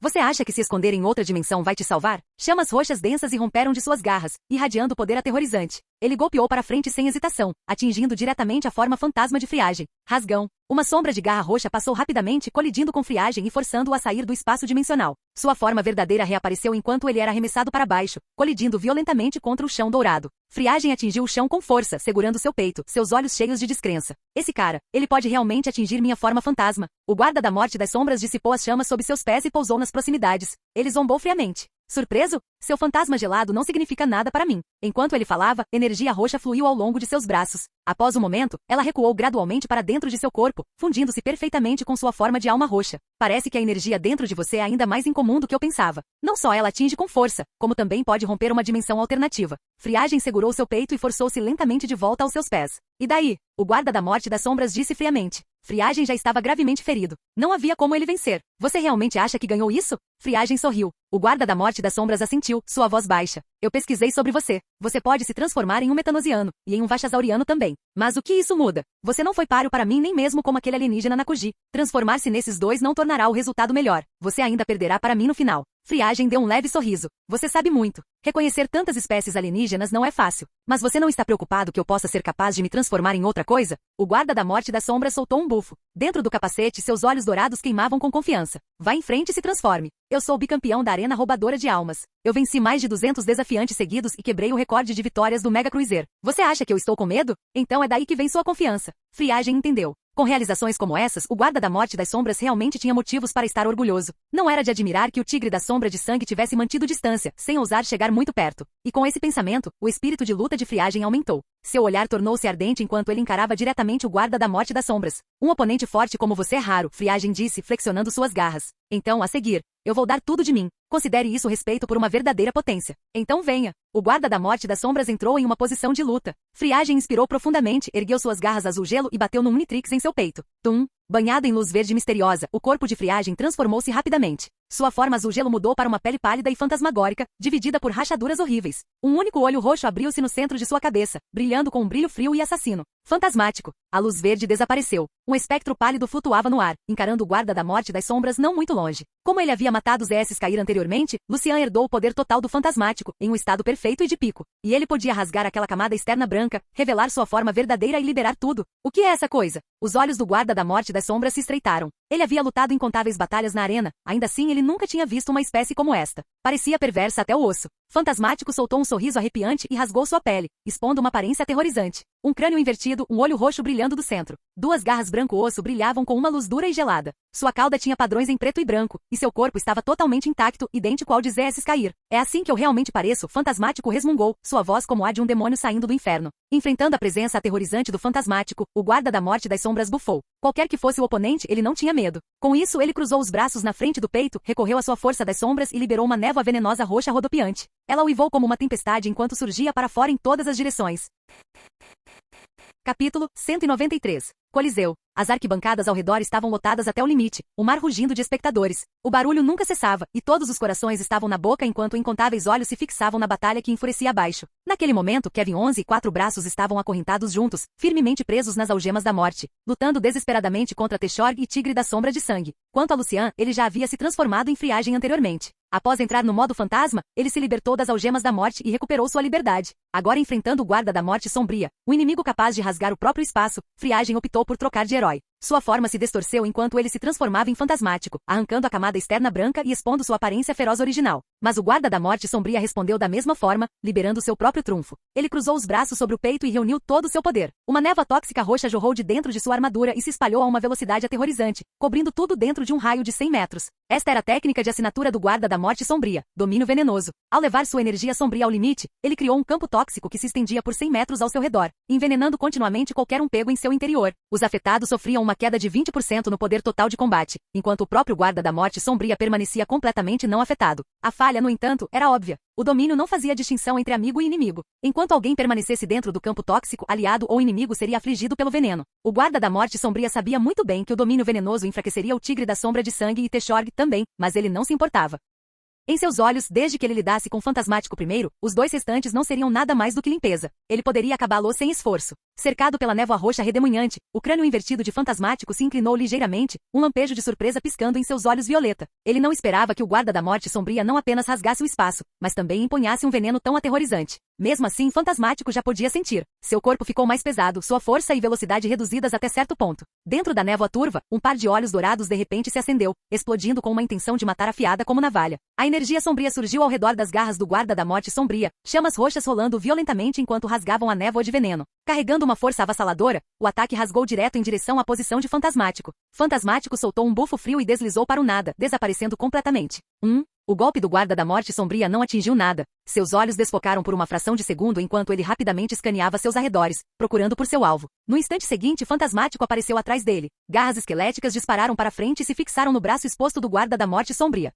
Você acha que se esconder em outra dimensão vai te salvar? Chamas roxas densas irromperam de suas garras, irradiando poder aterrorizante. Ele golpeou para frente sem hesitação, atingindo diretamente a forma fantasma de Friagem. Rasgão. Uma sombra de garra roxa passou rapidamente, colidindo com Friagem e forçando-o a sair do espaço dimensional. Sua forma verdadeira reapareceu enquanto ele era arremessado para baixo, colidindo violentamente contra o chão dourado. Friagem atingiu o chão com força, segurando seu peito, seus olhos cheios de descrença. Esse cara, ele pode realmente atingir minha forma fantasma. O guarda da morte das sombras dissipou as chamas sob seus pés e pousou nas proximidades. Ele zombou friamente. Surpreso? Seu fantasma gelado não significa nada para mim. Enquanto ele falava, energia roxa fluiu ao longo de seus braços. Após um momento, ela recuou gradualmente para dentro de seu corpo, fundindo-se perfeitamente com sua forma de alma roxa. Parece que a energia dentro de você é ainda mais incomum do que eu pensava. Não só ela atinge com força, como também pode romper uma dimensão alternativa. Friagem segurou seu peito e forçou-se lentamente de volta aos seus pés. E daí? O guarda da morte das sombras disse friamente. Friagem já estava gravemente ferido. Não havia como ele vencer. Você realmente acha que ganhou isso? Friagem sorriu. O guarda da morte das sombras assentiu, sua voz baixa. Eu pesquisei sobre você. Você pode se transformar em um metanosiano, e em um vachasauriano também. Mas o que isso muda? Você não foi páreo para mim nem mesmo como aquele alienígena na Kuji. Transformar-se nesses dois não tornará o resultado melhor. Você ainda perderá para mim no final. Friagem deu um leve sorriso. Você sabe muito. Reconhecer tantas espécies alienígenas não é fácil. Mas você não está preocupado que eu possa ser capaz de me transformar em outra coisa? O guarda da morte das sombras soltou um bufo. Dentro do capacete, seus olhos dourados queimavam com confiança. Vá em frente e se transforme. Eu sou o bicampeão da Arena Roubadora de Almas. Eu venci mais de 200 desafiantes seguidos e quebrei o recorde de vitórias do Mega Cruiser. Você acha que eu estou com medo? Então é daí que vem sua confiança. Friagem entendeu. Com realizações como essas, o guarda da morte das sombras realmente tinha motivos para estar orgulhoso. Não era de admirar que o tigre da sombra de sangue tivesse mantido distância, sem ousar chegar muito perto. E com esse pensamento, o espírito de luta de Friagem aumentou. Seu olhar tornou-se ardente enquanto ele encarava diretamente o guarda da morte das sombras. Um oponente forte como você é raro, Friagem disse, flexionando suas garras. Então, a seguir, eu vou dar tudo de mim. Considere isso respeito por uma verdadeira potência. Então venha. O guarda da morte das sombras entrou em uma posição de luta. Friagem inspirou profundamente, ergueu suas garras azul gelo e bateu no Omnitrix em seu peito. Tum! Banhado em luz verde misteriosa, o corpo de friagem transformou-se rapidamente. Sua forma azul-gelo mudou para uma pele pálida e fantasmagórica, dividida por rachaduras horríveis. Um único olho roxo abriu-se no centro de sua cabeça, brilhando com um brilho frio e assassino. Fantasmático. A luz verde desapareceu. Um espectro pálido flutuava no ar, encarando o guarda da morte das sombras não muito longe. Como ele havia matado Zs Cair anteriormente, Lucian herdou o poder total do fantasmático, em um estado perfeito e de pico. E ele podia rasgar aquela camada externa branca, revelar sua forma verdadeira e liberar tudo. O que é essa coisa? Os olhos do guarda da morte das sombras se estreitaram. Ele havia lutado incontáveis batalhas na arena, ainda assim ele nunca tinha visto uma espécie como esta. Parecia perversa até o osso. Fantasmático soltou um sorriso arrepiante e rasgou sua pele, expondo uma aparência aterrorizante. Um crânio invertido, um olho roxo brilhando do centro. Duas garras branco-osso brilhavam com uma luz dura e gelada. Sua cauda tinha padrões em preto e branco, e seu corpo estava totalmente intacto, idêntico ao de Zs Cair. É assim que eu realmente pareço, Fantasmático resmungou, sua voz como a de um demônio saindo do inferno. Enfrentando a presença aterrorizante do Fantasmático, o guarda da morte das sombras bufou. Qualquer que fosse o oponente, ele não tinha medo. Com isso, ele cruzou os braços na frente do peito, recorreu à sua força das sombras e liberou uma névoa venenosa roxa rodopiante. Ela uivou como uma tempestade enquanto surgia para fora em todas as direções. Capítulo 193. Coliseu. As arquibancadas ao redor estavam lotadas até o limite, o mar rugindo de espectadores. O barulho nunca cessava, e todos os corações estavam na boca enquanto incontáveis olhos se fixavam na batalha que enfurecia abaixo. Naquele momento, Kevin 11 e 4 braços estavam acorrentados juntos, firmemente presos nas algemas da morte, lutando desesperadamente contra Techorg e Tigre da Sombra de Sangue. Quanto a Lucian, ele já havia se transformado em friagem anteriormente. Após entrar no modo fantasma, ele se libertou das algemas da morte e recuperou sua liberdade. Agora enfrentando o guarda da morte sombria, o inimigo capaz de rasgar o próprio espaço, Friagem optou por trocar de herói. Sua forma se distorceu enquanto ele se transformava em fantasmático, arrancando a camada externa branca e expondo sua aparência feroz original. Mas o guarda da morte sombria respondeu da mesma forma, liberando seu próprio trunfo. Ele cruzou os braços sobre o peito e reuniu todo o seu poder. Uma névoa tóxica roxa jorrou de dentro de sua armadura e se espalhou a uma velocidade aterrorizante, cobrindo tudo dentro de um raio de 100 metros. Esta era a técnica de assinatura do guarda da morte sombria, domínio venenoso. Ao levar sua energia sombria ao limite, ele criou um campo tóxico que se estendia por 100 metros ao seu redor, envenenando continuamente qualquer um pego em seu interior. Os afetados sofriam uma queda de 20% no poder total de combate, enquanto o próprio guarda da morte sombria permanecia completamente não afetado. A falha, no entanto, era óbvia. O domínio não fazia distinção entre amigo e inimigo. Enquanto alguém permanecesse dentro do campo tóxico, aliado ou inimigo seria afligido pelo veneno. O guarda da morte sombria sabia muito bem que o domínio venenoso enfraqueceria o Tigre da Sombra de Sangue e Techorg também, mas ele não se importava. Em seus olhos, desde que ele lidasse com o Fantasmático primeiro, os dois restantes não seriam nada mais do que limpeza. Ele poderia acabá-lo sem esforço. Cercado pela névoa roxa redemoinhante, o crânio invertido de Fantasmático se inclinou ligeiramente, um lampejo de surpresa piscando em seus olhos violeta. Ele não esperava que o guarda da morte sombria não apenas rasgasse o espaço, mas também empunhasse um veneno tão aterrorizante. Mesmo assim, Fantasmático já podia sentir. Seu corpo ficou mais pesado, sua força e velocidade reduzidas até certo ponto. Dentro da névoa turva, um par de olhos dourados de repente se acendeu, explodindo com uma intenção de matar afiada como navalha. A energia sombria surgiu ao redor das garras do guarda da morte sombria, chamas roxas rolando violentamente enquanto rasgavam a névoa de veneno. Carregando uma força avassaladora, o ataque rasgou direto em direção à posição de Fantasmático. Fantasmático soltou um bufo frio e deslizou para o nada, desaparecendo completamente. O golpe do guarda da morte sombria não atingiu nada. Seus olhos desfocaram por uma fração de segundo enquanto ele rapidamente escaneava seus arredores, procurando por seu alvo. No instante seguinte, Fantasmático apareceu atrás dele. Garras esqueléticas dispararam para frente e se fixaram no braço exposto do guarda da morte sombria.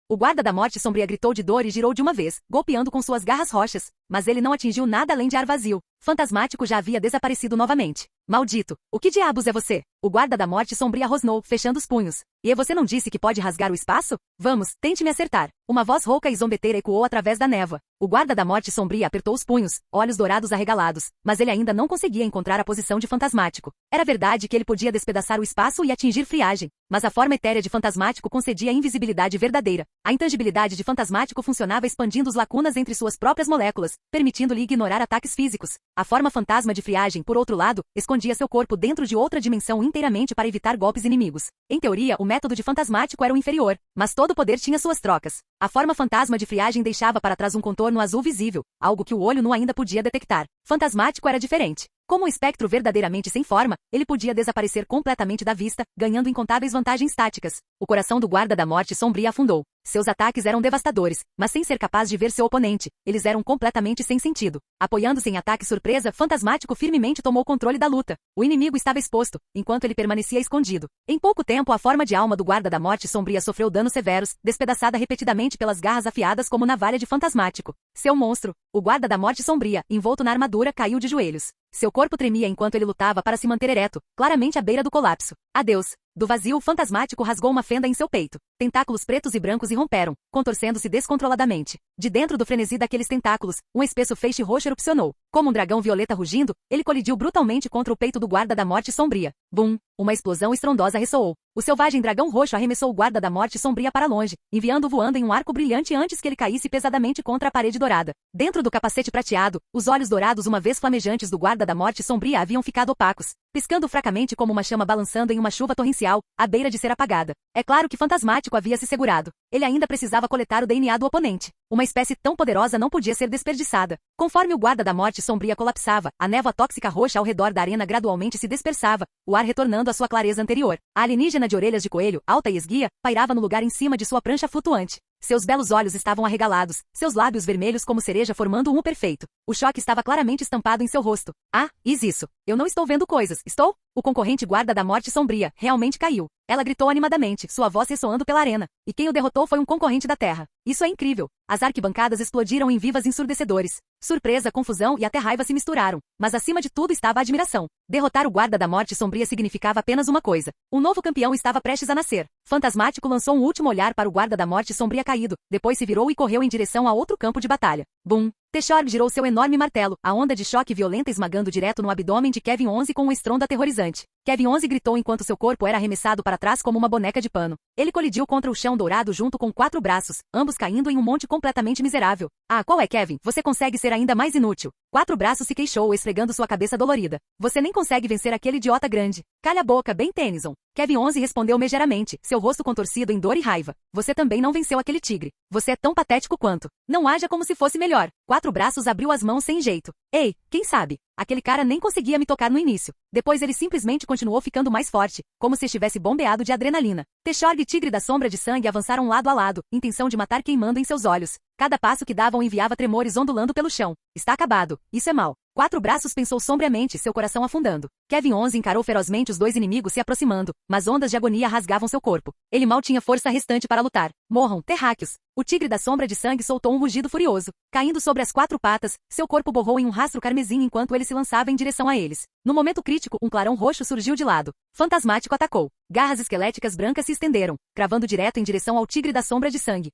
O guarda da morte sombria gritou de dor e girou de uma vez, golpeando com suas garras roxas. Mas ele não atingiu nada além de ar vazio. Fantasmático já havia desaparecido novamente. Maldito! O que diabos é você? O guarda da morte sombria rosnou, fechando os punhos. E você não disse que pode rasgar o espaço? Vamos, tente me acertar. Uma voz rouca e zombeteira ecoou através da névoa. O guarda da morte sombria apertou os punhos, olhos dourados arregalados, mas ele ainda não conseguia encontrar a posição de Fantasmático. Era verdade que ele podia despedaçar o espaço e atingir Friagem, mas a forma etérea de Fantasmático concedia a invisibilidade verdadeira. A intangibilidade de Fantasmático funcionava expandindo as lacunas entre suas próprias moléculas, permitindo-lhe ignorar ataques físicos. A forma fantasma de Friagem, por outro lado, escondia seu corpo dentro de outra dimensão inteiramente para evitar golpes inimigos. Em teoria, o método de Fantasmático era o inferior, mas todo poder tinha suas trocas. A forma fantasma de Friagem deixava para trás um contorno azul visível, algo que o olho nu ainda podia detectar. Fantasmático era diferente. Como um espectro verdadeiramente sem forma, ele podia desaparecer completamente da vista, ganhando incontáveis vantagens táticas. O coração do guarda da morte sombria afundou. Seus ataques eram devastadores, mas sem ser capaz de ver seu oponente, eles eram completamente sem sentido. Apoiando-se em ataque surpresa, Fantasmático firmemente tomou controle da luta. O inimigo estava exposto, enquanto ele permanecia escondido. Em pouco tempo, a forma de alma do guarda da morte sombria sofreu danos severos, despedaçada repetidamente pelas garras afiadas como navalha de Fantasmático. Seu monstro, o guarda da morte sombria, envolto na armadura, caiu de joelhos. Seu corpo tremia enquanto ele lutava para se manter ereto, claramente à beira do colapso. Adeus. Do vazio, o Fantasmático rasgou uma fenda em seu peito. Tentáculos pretos e brancos irromperam, contorcendo-se descontroladamente. De dentro do frenesi daqueles tentáculos, um espesso feixe roxo erupcionou. Como um dragão violeta rugindo, ele colidiu brutalmente contra o peito do guarda da morte sombria. Bum! Uma explosão estrondosa ressoou. O selvagem dragão roxo arremessou o guarda da morte sombria para longe, enviando-o voando em um arco brilhante antes que ele caísse pesadamente contra a parede dourada. Dentro do capacete prateado, os olhos dourados uma vez flamejantes do guarda da morte sombria haviam ficado opacos, piscando fracamente como uma chama balançando em uma chuva torrencial, à beira de ser apagada. É claro que Fantasmático havia se segurado. Ele ainda precisava coletar o DNA do oponente. Uma espécie tão poderosa não podia ser desperdiçada. Conforme o guarda da morte sombria colapsava, a névoa tóxica roxa ao redor da arena gradualmente se dispersava, o ar retornando à sua clareza anterior. A alienígena de orelhas de coelho, alta e esguia, pairava no lugar em cima de sua prancha flutuante. Seus belos olhos estavam arregalados, seus lábios vermelhos como cereja formando um U perfeito. O choque estava claramente estampado em seu rosto. Ah, isso. Eu não estou vendo coisas, estou? O concorrente guarda da morte sombria realmente caiu. Ela gritou animadamente, sua voz ressoando pela arena. E quem o derrotou foi um concorrente da Terra. Isso é incrível. As arquibancadas explodiram em vivas ensurdecedores. Surpresa, confusão e até raiva se misturaram. Mas acima de tudo estava a admiração. Derrotar o guarda da morte sombria significava apenas uma coisa. Um novo campeão estava prestes a nascer. Fantasmático lançou um último olhar para o guarda da morte sombria caído, depois se virou e correu em direção a outro campo de batalha. Bum! Teshorg girou seu enorme martelo, a onda de choque violenta esmagando direto no abdômen de Kevin 11 com um estrondo aterrorizante. Kevin 11 gritou enquanto seu corpo era arremessado para trás como uma boneca de pano. Ele colidiu contra o chão dourado junto com 4 braços, ambos caindo em um monte completamente miserável. Ah, qual é, Kevin? Você consegue ser ainda mais inútil. 4 braços se queixou, esfregando sua cabeça dolorida. Você nem consegue vencer aquele idiota grande. Calha a boca, bem Tennyson. Kevin 11 respondeu megeramente, seu rosto contorcido em dor e raiva. Você também não venceu aquele tigre. Você é tão patético quanto. Não haja como se fosse melhor. 4 braços abriu as mãos sem jeito. Ei, quem sabe? Aquele cara nem conseguia me tocar no início. Depois ele simplesmente continuou ficando mais forte, como se estivesse bombeado de adrenalina. Teshorg e Tigre da Sombra de Sangue avançaram lado a lado, intenção de matar queimando em seus olhos. Cada passo que davam enviava tremores ondulando pelo chão. Está acabado. Isso é mal. 4 braços pensou sombriamente, seu coração afundando. Kevin 11 encarou ferozmente os 2 inimigos se aproximando, mas ondas de agonia rasgavam seu corpo. Ele mal tinha força restante para lutar. Morram, terráqueos. O Tigre da Sombra de Sangue soltou um rugido furioso. Caindo sobre as 4 patas, seu corpo borrou em um rastro carmesim enquanto ele se lançava em direção a eles. No momento crítico, um clarão roxo surgiu de lado. Fantasmático atacou. Garras esqueléticas brancas se estenderam, cravando direto em direção ao Tigre da Sombra de Sangue.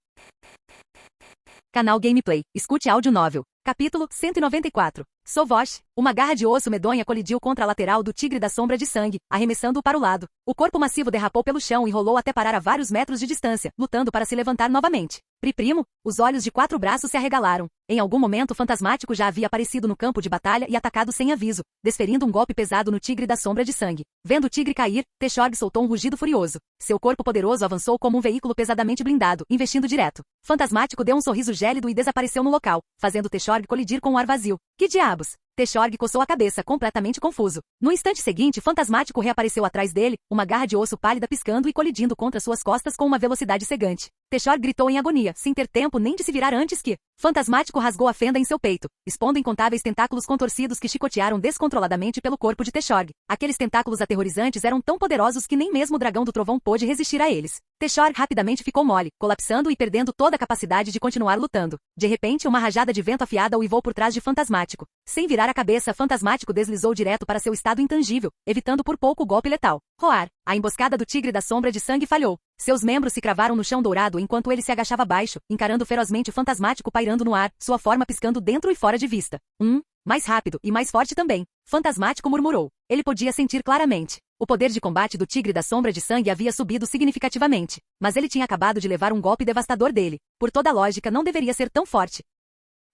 Canal Gameplay. Escute áudio novel. Capítulo 194. Sovosh. Uma garra de osso medonha colidiu contra a lateral do Tigre da Sombra de Sangue, arremessando-o para o lado. O corpo massivo derrapou pelo chão e rolou até parar a vários metros de distância, lutando para se levantar novamente. Primo, os olhos de 4 braços se arregalaram. Em algum momento o Fantasmático já havia aparecido no campo de batalha e atacado sem aviso, desferindo um golpe pesado no Tigre da Sombra de Sangue. Vendo o tigre cair, Teshorg soltou um rugido furioso. Seu corpo poderoso avançou como um veículo pesadamente blindado, investindo direto. Fantasmático deu um sorriso gélido e desapareceu no local, fazendo Teshorg colidir com o ar vazio. Que diabos? Teshorg coçou a cabeça, completamente confuso. No instante seguinte, Fantasmático reapareceu atrás dele, uma garra de osso pálida piscando e colidindo contra suas costas com uma velocidade cegante. Teshorg gritou em agonia, sem ter tempo nem de se virar antes que Fantasmático rasgou a fenda em seu peito, expondo incontáveis tentáculos contorcidos que chicotearam descontroladamente pelo corpo de Teshorg. Aqueles tentáculos aterrorizantes eram tão poderosos que nem mesmo o dragão do trovão pôde resistir a eles. Teshorg rapidamente ficou mole, colapsando e perdendo toda a capacidade de continuar lutando. De repente, uma rajada de vento afiada o uivou por trás de Fantasmático. Sem virar a cabeça, Fantasmático deslizou direto para seu estado intangível, evitando por pouco o golpe letal. Roar. A emboscada do Tigre da Sombra de Sangue falhou. Seus membros se cravaram no chão dourado enquanto ele se agachava baixo, encarando ferozmente o Fantasmático pairando no ar, sua forma piscando dentro e fora de vista. Mais rápido e mais forte também. Fantasmático murmurou. Ele podia sentir claramente. O poder de combate do Tigre da Sombra de Sangue havia subido significativamente, mas ele tinha acabado de levar um golpe devastador dele. Por toda a lógica, não deveria ser tão forte.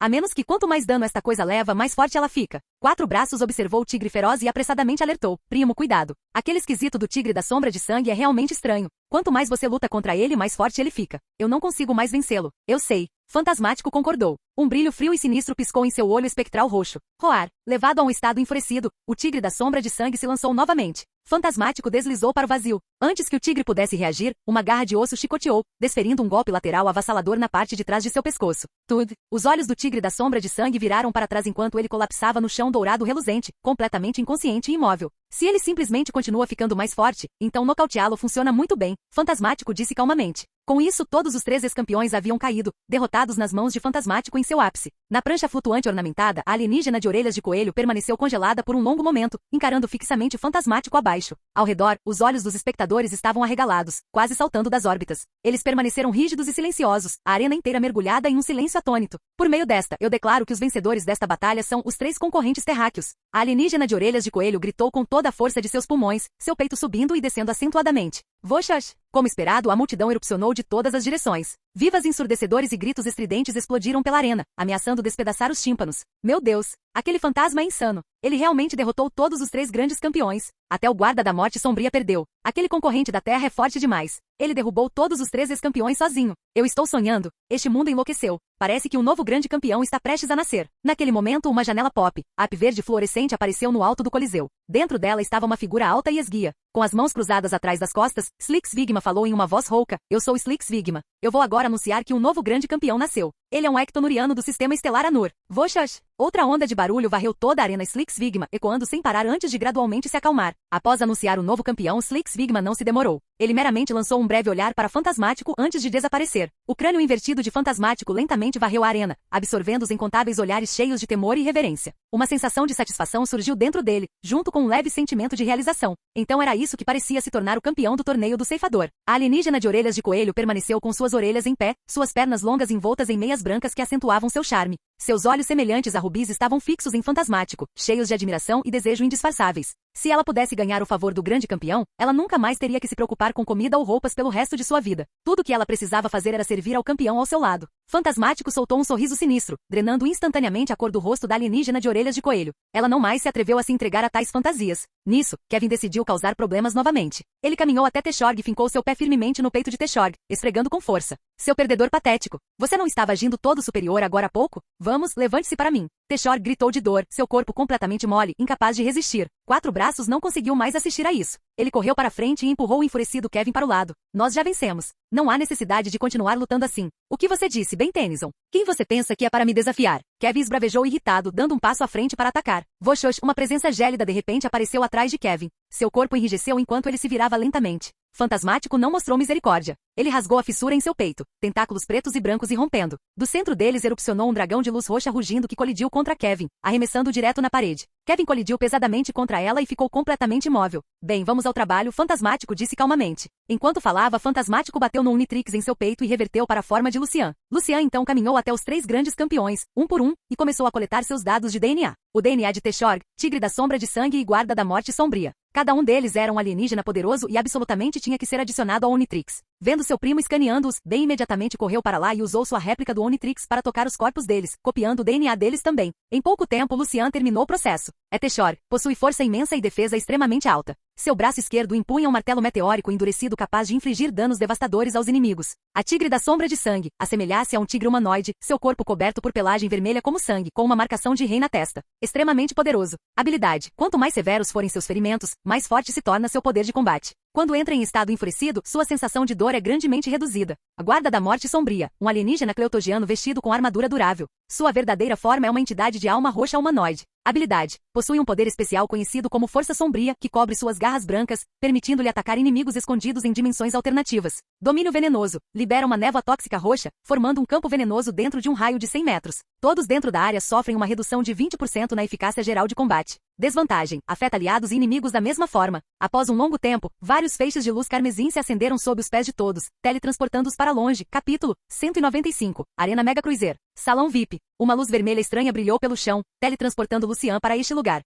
A menos que quanto mais dano esta coisa leva, mais forte ela fica. 4 braços observou o tigre feroz e apressadamente alertou. Primo, cuidado. Aquele esquisito do Tigre da Sombra de Sangue é realmente estranho. Quanto mais você luta contra ele, mais forte ele fica. Eu não consigo mais vencê-lo. Eu sei. Fantasmático concordou. Um brilho frio e sinistro piscou em seu olho espectral roxo. Roar. Levado a um estado enfurecido, o Tigre da Sombra de Sangue se lançou novamente. Fantasmático deslizou para o vazio. Antes que o tigre pudesse reagir, uma garra de osso chicoteou, desferindo um golpe lateral avassalador na parte de trás de seu pescoço. Tudo. Os olhos do tigre da sombra de sangue viraram para trás enquanto ele colapsava no chão dourado reluzente, completamente inconsciente e imóvel. Se ele simplesmente continua ficando mais forte, então nocauteá-lo funciona muito bem, Fantasmático disse calmamente. Com isso, todos os 3 ex-campeões haviam caído, derrotados nas mãos de Fantasmático em seu ápice. Na prancha flutuante ornamentada, a alienígena de orelhas de coelho permaneceu congelada por um longo momento, encarando fixamente Fantasmático abaixo. Ao redor, os olhos dos espectadores estavam arregalados, quase saltando das órbitas. Eles permaneceram rígidos e silenciosos, a arena inteira mergulhada em um silêncio atônito. Por meio desta, eu declaro que os vencedores desta batalha são os 3 concorrentes terráqueos. A alienígena de orelhas de coelho gritou com toda a força de seus pulmões, seu peito subindo e descendo acentuadamente. Voxas! Como esperado, a multidão erupcionou de todas as direções. Vivas ensurdecedores e gritos estridentes explodiram pela arena, ameaçando despedaçar os tímpanos. Meu Deus! Aquele fantasma é insano. Ele realmente derrotou todos os 3 grandes campeões. Até o guarda da morte sombria perdeu. Aquele concorrente da terra é forte demais. Ele derrubou todos os 3 ex-campeões sozinho. Eu estou sonhando. Este mundo enlouqueceu. Parece que um novo grande campeão está prestes a nascer. Naquele momento, uma janela pop, ap verde fluorescente apareceu no alto do coliseu. Dentro dela estava uma figura alta e esguia. Com as mãos cruzadas atrás das costas, Slix Vigma falou em uma voz rouca. Eu sou Slix Vigma. Eu vou agora anunciar que um novo grande campeão nasceu. Ele é um ectonuriano do sistema estelar Anur. Voxas! Outra onda de barulho varreu toda a arena Slix Vigma, ecoando sem parar antes de gradualmente se acalmar. Após anunciar o novo campeão, Slix Vigma não se demorou. Ele meramente lançou um breve olhar para Fantasmático antes de desaparecer. O crânio invertido de Fantasmático lentamente varreu a arena, absorvendo os incontáveis olhares cheios de temor e reverência. Uma sensação de satisfação surgiu dentro dele, junto com um leve sentimento de realização. Então era isso que parecia se tornar o campeão do torneio do ceifador. A alienígena de orelhas de coelho permaneceu com suas orelhas em pé, suas pernas longas envoltas em meias brancas que acentuavam seu charme. Seus olhos semelhantes a rubis estavam fixos em Fantasmático, cheios de admiração e desejo indisfarçáveis. Se ela pudesse ganhar o favor do grande campeão, ela nunca mais teria que se preocupar com comida ou roupas pelo resto de sua vida. Tudo que ela precisava fazer era servir ao campeão ao seu lado. Fantasmático soltou um sorriso sinistro, drenando instantaneamente a cor do rosto da alienígena de orelhas de coelho. Ela não mais se atreveu a se entregar a tais fantasias. Nisso, Kevin decidiu causar problemas novamente. Ele caminhou até Teshorg e fincou seu pé firmemente no peito de Teshorg, esfregando com força. Seu perdedor patético. Você não estava agindo todo superior agora há pouco? Vamos, levante-se para mim. Teshorg gritou de dor, seu corpo completamente mole, incapaz de resistir. 4 braços não conseguiu mais assistir a isso. Ele correu para frente e empurrou o enfurecido Kevin para o lado. Nós já vencemos. Não há necessidade de continuar lutando assim. O que você disse, Ben Tennyson? Quem você pensa que é para me desafiar? Kevin esbravejou irritado, dando um passo à frente para atacar. Voxox, uma presença gélida de repente apareceu atrás de Kevin. Seu corpo enrijeceu enquanto ele se virava lentamente. Fantasmático não mostrou misericórdia. Ele rasgou a fissura em seu peito, tentáculos pretos e brancos irrompendo. Do centro deles erupcionou um dragão de luz roxa rugindo que colidiu contra Kevin, arremessando direto na parede. Kevin colidiu pesadamente contra ela e ficou completamente imóvel. Bem, vamos ao trabalho, Fantasmático disse calmamente. Enquanto falava, Fantasmático bateu no Unitrix em seu peito e reverteu para a forma de Lucian. Lucian então caminhou até os 3 grandes campeões, um por um, e começou a coletar seus dados de DNA. O DNA de Teshorg, Tigre da Sombra de Sangue e Guarda da Morte Sombria. Cada um deles era um alienígena poderoso e absolutamente tinha que ser adicionado ao Unitrix. Vendo seu primo escaneando-os, Ben imediatamente correu para lá e usou sua réplica do Unitrix para tocar os corpos deles, copiando o DNA deles também. Em pouco tempo, Lucian terminou o processo. Teshorg possui força imensa e defesa extremamente alta. Seu braço esquerdo empunha um martelo meteórico endurecido capaz de infligir danos devastadores aos inimigos. A Tigre da Sombra de Sangue assemelha-se a um tigre humanoide, seu corpo coberto por pelagem vermelha como sangue, com uma marcação de rei na testa. Extremamente poderoso. Habilidade. Quanto mais severos forem seus ferimentos, mais forte se torna seu poder de combate. Quando entra em estado enfurecido, sua sensação de dor é grandemente reduzida. A Guarda da Morte Sombria, um alienígena cleutogiano vestido com armadura durável. Sua verdadeira forma é uma entidade de alma roxa humanoide. Habilidade. Possui um poder especial conhecido como Força Sombria, que cobre suas garras brancas, permitindo-lhe atacar inimigos escondidos em dimensões alternativas. Domínio venenoso. Libera uma névoa tóxica roxa, formando um campo venenoso dentro de um raio de 100 metros. Todos dentro da área sofrem uma redução de 20% na eficácia geral de combate. Desvantagem. Afeta aliados e inimigos da mesma forma. Após um longo tempo, vários feixes de luz carmesim se acenderam sob os pés de todos, teletransportando-os para longe. Capítulo 195. Arena Mega Cruiser. Salão VIP. Uma luz vermelha estranha brilhou pelo chão, teletransportando Lucian para este lugar.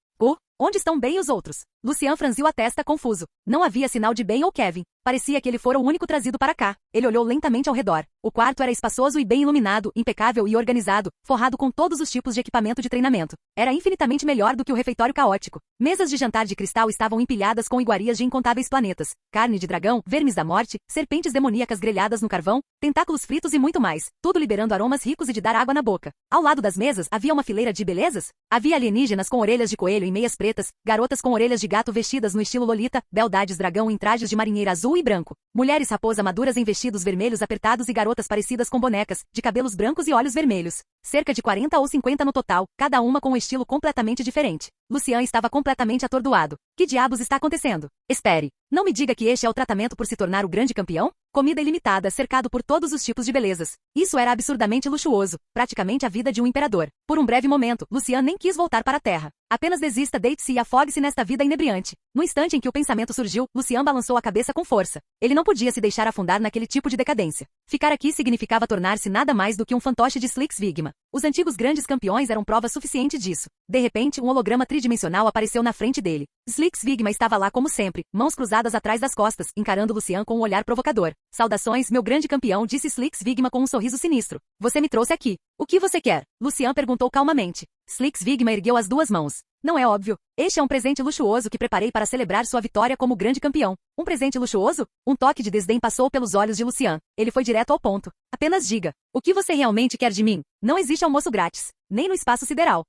Onde estão Ben e os outros? Lucian franziu a testa confuso. Não havia sinal de Ben ou Kevin. Parecia que ele fora o único trazido para cá. Ele olhou lentamente ao redor. O quarto era espaçoso e bem iluminado, impecável e organizado, forrado com todos os tipos de equipamento de treinamento. Era infinitamente melhor do que o refeitório caótico. Mesas de jantar de cristal estavam empilhadas com iguarias de incontáveis planetas, carne de dragão, vermes da morte, serpentes demoníacas grelhadas no carvão, tentáculos fritos e muito mais, tudo liberando aromas ricos e de dar água na boca. Ao lado das mesas havia uma fileira de belezas. Havia alienígenas com orelhas de coelho e meias pretas borboletas, garotas com orelhas de gato vestidas no estilo Lolita, beldades dragão em trajes de marinheira azul e branco, mulheres raposa maduras em vestidos vermelhos apertados e garotas parecidas com bonecas, de cabelos brancos e olhos vermelhos. Cerca de 40 ou 50 no total, cada uma com um estilo completamente diferente. Lucian estava completamente atordoado. Que diabos está acontecendo? Espere. Não me diga que este é o tratamento por se tornar o grande campeão? Comida ilimitada, cercado por todos os tipos de belezas. Isso era absurdamente luxuoso, praticamente a vida de um imperador. Por um breve momento, Lucian nem quis voltar para a terra. Apenas desista, deite-se e afogue-se nesta vida inebriante. No instante em que o pensamento surgiu, Lucian balançou a cabeça com força. Ele não podia se deixar afundar naquele tipo de decadência. Ficar aqui significava tornar-se nada mais do que um fantoche de Slix Vigma. Os antigos grandes campeões eram prova suficiente disso. De repente, um holograma tridimensional apareceu na frente dele. Slix Vigma estava lá como sempre, mãos cruzadas atrás das costas, encarando Lucian com um olhar provocador. Saudações, meu grande campeão, disse Slix Vigma com um sorriso sinistro. Você me trouxe aqui. O que você quer? Lucian perguntou calmamente. Slix Vigma ergueu as duas mãos. Não é óbvio. Este é um presente luxuoso que preparei para celebrar sua vitória como grande campeão. Um presente luxuoso? Um toque de desdém passou pelos olhos de Lucian. Ele foi direto ao ponto. Apenas diga. O que você realmente quer de mim? Não existe almoço grátis. Nem no espaço sideral.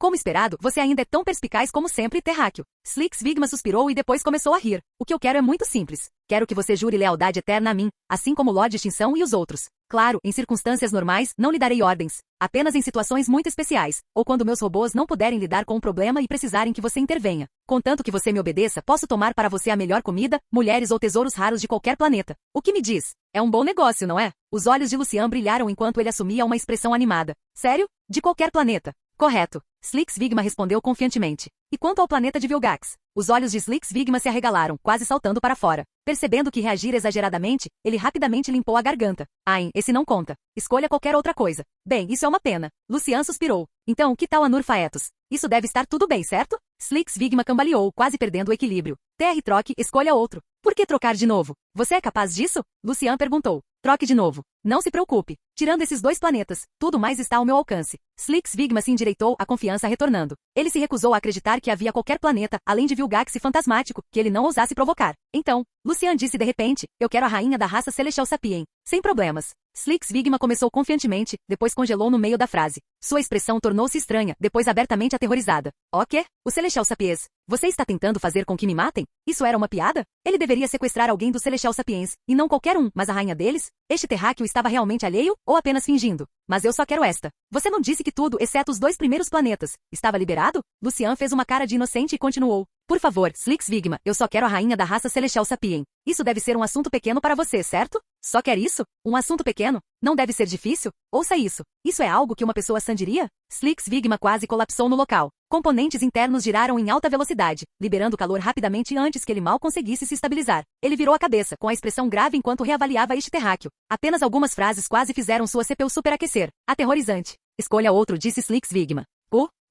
Como esperado, você ainda é tão perspicaz como sempre, terráqueo. Slix Vigma suspirou e depois começou a rir. O que eu quero é muito simples. Quero que você jure lealdade eterna a mim, assim como Lorde Extinção e os outros. Claro, em circunstâncias normais, não lhe darei ordens. Apenas em situações muito especiais, ou quando meus robôs não puderem lidar com um problema e precisarem que você intervenha. Contanto que você me obedeça, posso tomar para você a melhor comida, mulheres ou tesouros raros de qualquer planeta. O que me diz? É um bom negócio, não é? Os olhos de Lucian brilharam enquanto ele assumia uma expressão animada. Sério? De qualquer planeta. Correto. Slix Vigma respondeu confiantemente. E quanto ao planeta de Vilgax? Os olhos de Slix Vigma se arregalaram, quase saltando para fora. Percebendo que reagir exageradamente, ele rapidamente limpou a garganta. Ai, esse não conta. Escolha qualquer outra coisa. Bem, isso é uma pena. Lucian suspirou. Então, que tal Anur Faetus? Isso deve estar tudo bem, certo? Slix Vigma cambaleou, quase perdendo o equilíbrio. Troque, escolha outro. Por que trocar de novo? Você é capaz disso? Lucian perguntou. Troque de novo. Não se preocupe. Tirando esses dois planetas, tudo mais está ao meu alcance. Slix Vigma se endireitou, a confiança retornando. Ele se recusou a acreditar que havia qualquer planeta, além de Vilgax fantasmático, que ele não ousasse provocar. Então, Lucian disse de repente, eu quero a rainha da raça Celestial Sapien. Sem problemas. Slix Vigma começou confiantemente, depois congelou no meio da frase. Sua expressão tornou-se estranha, depois abertamente aterrorizada. O quê? O Celestial Sapiens. Você está tentando fazer com que me matem? Isso era uma piada? Ele deveria sequestrar alguém do Celestial Sapiens, e não qualquer um, mas a rainha deles? Este terráqueo estava realmente alheio, ou apenas fingindo? Mas eu só quero esta. Você não disse que tudo, exceto os dois primeiros planetas, estava liberado? Lucian fez uma cara de inocente e continuou. Por favor, Slix Vigma, eu só quero a rainha da raça Celestial Sapien. Isso deve ser um assunto pequeno para você, certo? Só quer isso? Um assunto pequeno? Não deve ser difícil? Ouça isso. Isso é algo que uma pessoa sã diria? Slix Vigma quase colapsou no local. Componentes internos giraram em alta velocidade, liberando calor rapidamente antes que ele mal conseguisse se estabilizar. Ele virou a cabeça, com a expressão grave enquanto reavaliava este terráqueo. Apenas algumas frases quase fizeram sua CPU superaquecer. Aterrorizante. Escolha outro, disse Slix Vigma.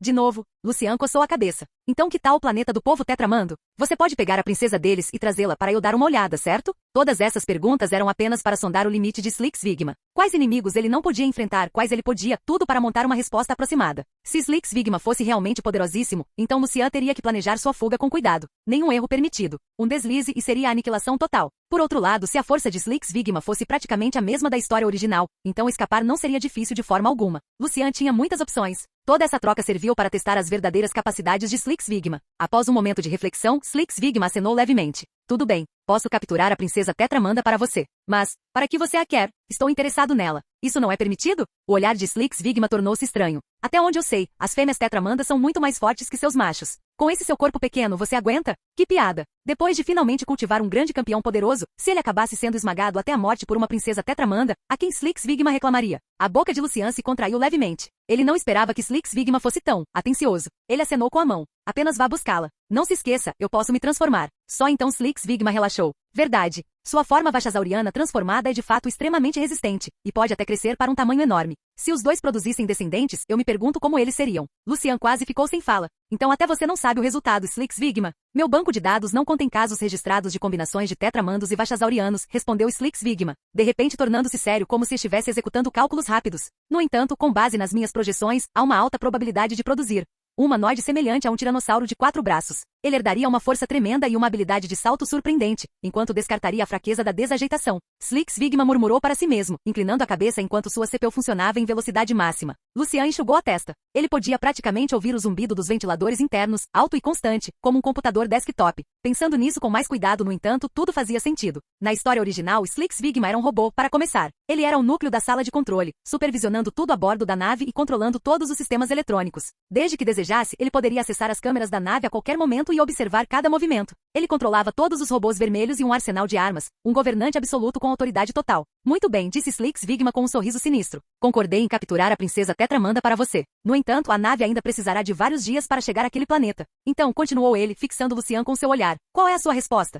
De novo, Lucian coçou a cabeça. Então que tal o planeta do povo Tetramando? Você pode pegar a princesa deles e trazê-la para eu dar uma olhada, certo? Todas essas perguntas eram apenas para sondar o limite de Slix Vigma. Quais inimigos ele não podia enfrentar, quais ele podia, tudo para montar uma resposta aproximada. Se Slix Vigma fosse realmente poderosíssimo, então Lucian teria que planejar sua fuga com cuidado. Nenhum erro permitido. Um deslize e seria a aniquilação total. Por outro lado, se a força de Slix Vigma fosse praticamente a mesma da história original, então escapar não seria difícil de forma alguma. Lucian tinha muitas opções. Toda essa troca serviu para testar as verdadeiras capacidades de Slix Vigma. Após um momento de reflexão, Slix Vigma acenou levemente. Tudo bem, posso capturar a princesa Tetramanda para você. Mas, para que você a quer? Estou interessado nela. Isso não é permitido? O olhar de Slix Vigma tornou-se estranho. Até onde eu sei, as fêmeas Tetramanda são muito mais fortes que seus machos. Com esse seu corpo pequeno, você aguenta? Que piada! Depois de finalmente cultivar um grande campeão poderoso, se ele acabasse sendo esmagado até a morte por uma princesa Tetramanda, a quem Slix Vigma reclamaria? A boca de Lucian se contraiu levemente. Ele não esperava que Slix Vigma fosse tão atencioso. Ele acenou com a mão. Apenas vá buscá-la. Não se esqueça, eu posso me transformar. Só então Slix Vigma relaxou. Verdade. Sua forma vachasauriana transformada é de fato extremamente resistente, e pode até crescer para um tamanho enorme. Se os dois produzissem descendentes, eu me pergunto como eles seriam. Lucian quase ficou sem fala. Então até você não sabe o resultado, Slix Vigma. Meu banco de dados não contém casos registrados de combinações de tetramandos e vachasaurianos, respondeu Slix Vigma, de repente tornando-se sério como se estivesse executando cálculos rápidos. No entanto, com base nas minhas projeções, há uma alta probabilidade de produzir um humanoide semelhante a um tiranossauro de 4 braços. Ele herdaria uma força tremenda e uma habilidade de salto surpreendente, enquanto descartaria a fraqueza da desajeitação. Slicks Vigma murmurou para si mesmo, inclinando a cabeça enquanto sua CPU funcionava em velocidade máxima. Lucian enxugou a testa. Ele podia praticamente ouvir o zumbido dos ventiladores internos, alto e constante, como um computador desktop. Pensando nisso com mais cuidado, no entanto, tudo fazia sentido. Na história original, Slicks Vigma era um robô, para começar. Ele era o núcleo da sala de controle, supervisionando tudo a bordo da nave e controlando todos os sistemas eletrônicos. Desde que desejasse, ele poderia acessar as câmeras da nave a qualquer momento e observar cada movimento. Ele controlava todos os robôs vermelhos e um arsenal de armas, um governante absoluto com autoridade total. Muito bem, disse Slicks Vigma com um sorriso sinistro. Concordei em capturar a princesa Tetramanda para você. No entanto, a nave ainda precisará de vários dias para chegar àquele planeta. Então, continuou ele, fixando Lucian com seu olhar. Qual é a sua resposta?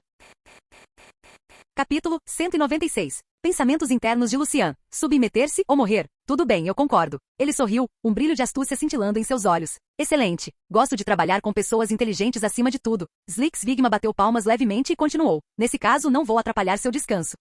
Capítulo 196. Pensamentos internos de Lucian. Submeter-se ou morrer? Tudo bem, eu concordo. Ele sorriu, um brilho de astúcia cintilando em seus olhos. Excelente. Gosto de trabalhar com pessoas inteligentes acima de tudo. Slicks Vigma bateu palmas levemente e continuou. Nesse caso, não vou atrapalhar seu descanso.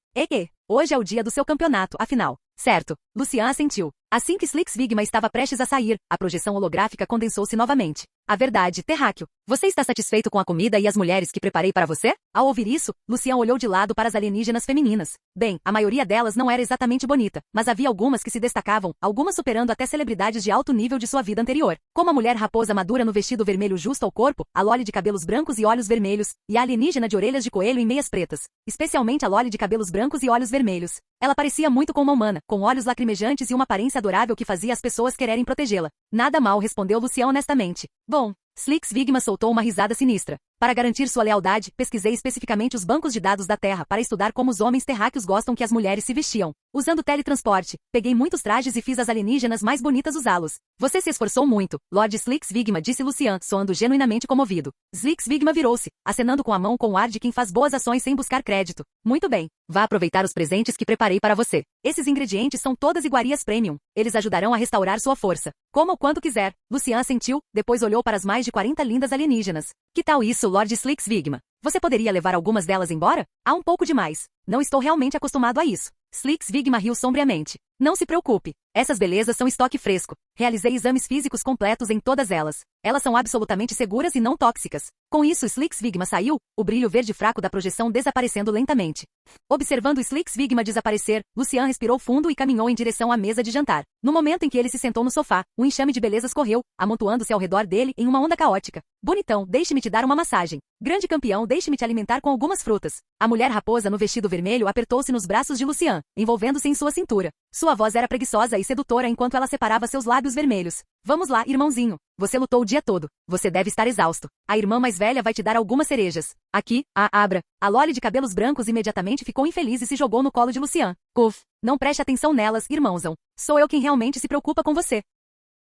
Hoje é o dia do seu campeonato, afinal. Certo. Lucian assentiu. Assim que Slicks Vigma estava prestes a sair, a projeção holográfica condensou-se novamente. A verdade, terráqueo. Você está satisfeito com a comida e as mulheres que preparei para você? Ao ouvir isso, Lucian olhou de lado para as alienígenas femininas. Bem, a maioria delas não era exatamente bonita, mas havia algumas que se destacavam, algumas superando até celebridades de alto nível de sua vida anterior. Como a mulher raposa madura no vestido vermelho justo ao corpo, a Loli de cabelos brancos e olhos vermelhos, e a alienígena de orelhas de coelho em meias pretas. Especialmente a Loli de cabelos brancos e olhos vermelhos. Ela parecia muito com uma humana, com olhos lacrimejantes e uma aparência adorável que fazia as pessoas quererem protegê-la. Nada mal, respondeu Lucian honestamente. Bom, Slicks Vigma soltou uma risada sinistra. Para garantir sua lealdade, pesquisei especificamente os bancos de dados da Terra para estudar como os homens terráqueos gostam que as mulheres se vestiam. Usando teletransporte, peguei muitos trajes e fiz as alienígenas mais bonitas usá-los. Você se esforçou muito, Lord Slicks Vigma, disse Lucian, soando genuinamente comovido. Slicks Vigma virou-se, acenando com a mão com o ar de quem faz boas ações sem buscar crédito. Muito bem. Vá aproveitar os presentes que preparei para você. Esses ingredientes são todas iguarias premium. Eles ajudarão a restaurar sua força. Coma o quanto quiser. Lucian assentiu, depois olhou para as mais de 40 lindas alienígenas. Que tal isso, Lord Slicks Vigma? Você poderia levar algumas delas embora? Há um pouco demais. Não estou realmente acostumado a isso. Slicks Vigma riu sombriamente. Não se preocupe. Essas belezas são estoque fresco. Realizei exames físicos completos em todas elas. Elas são absolutamente seguras e não tóxicas. Com isso, Slicks Vigma saiu, o brilho verde fraco da projeção desaparecendo lentamente. Observando Slicks Vigma desaparecer, Lucian respirou fundo e caminhou em direção à mesa de jantar. No momento em que ele se sentou no sofá, um enxame de belezas correu, amontoando-se ao redor dele em uma onda caótica. Bonitão, deixe-me te dar uma massagem. Grande campeão, deixe-me te alimentar com algumas frutas. A mulher raposa no vestido vermelho apertou-se nos braços de Lucian, envolvendo-se em sua cintura. Sua voz era preguiçosa e sedutora enquanto ela separava seus lábios vermelhos. Vamos lá, irmãozinho. Você lutou o dia todo. Você deve estar exausto. A irmã mais velha vai te dar algumas cerejas. Aqui, abra. A Loli de cabelos brancos imediatamente ficou infeliz e se jogou no colo de Lucian. Uf, não preste atenção nelas, irmãozão. Sou eu quem realmente se preocupa com você.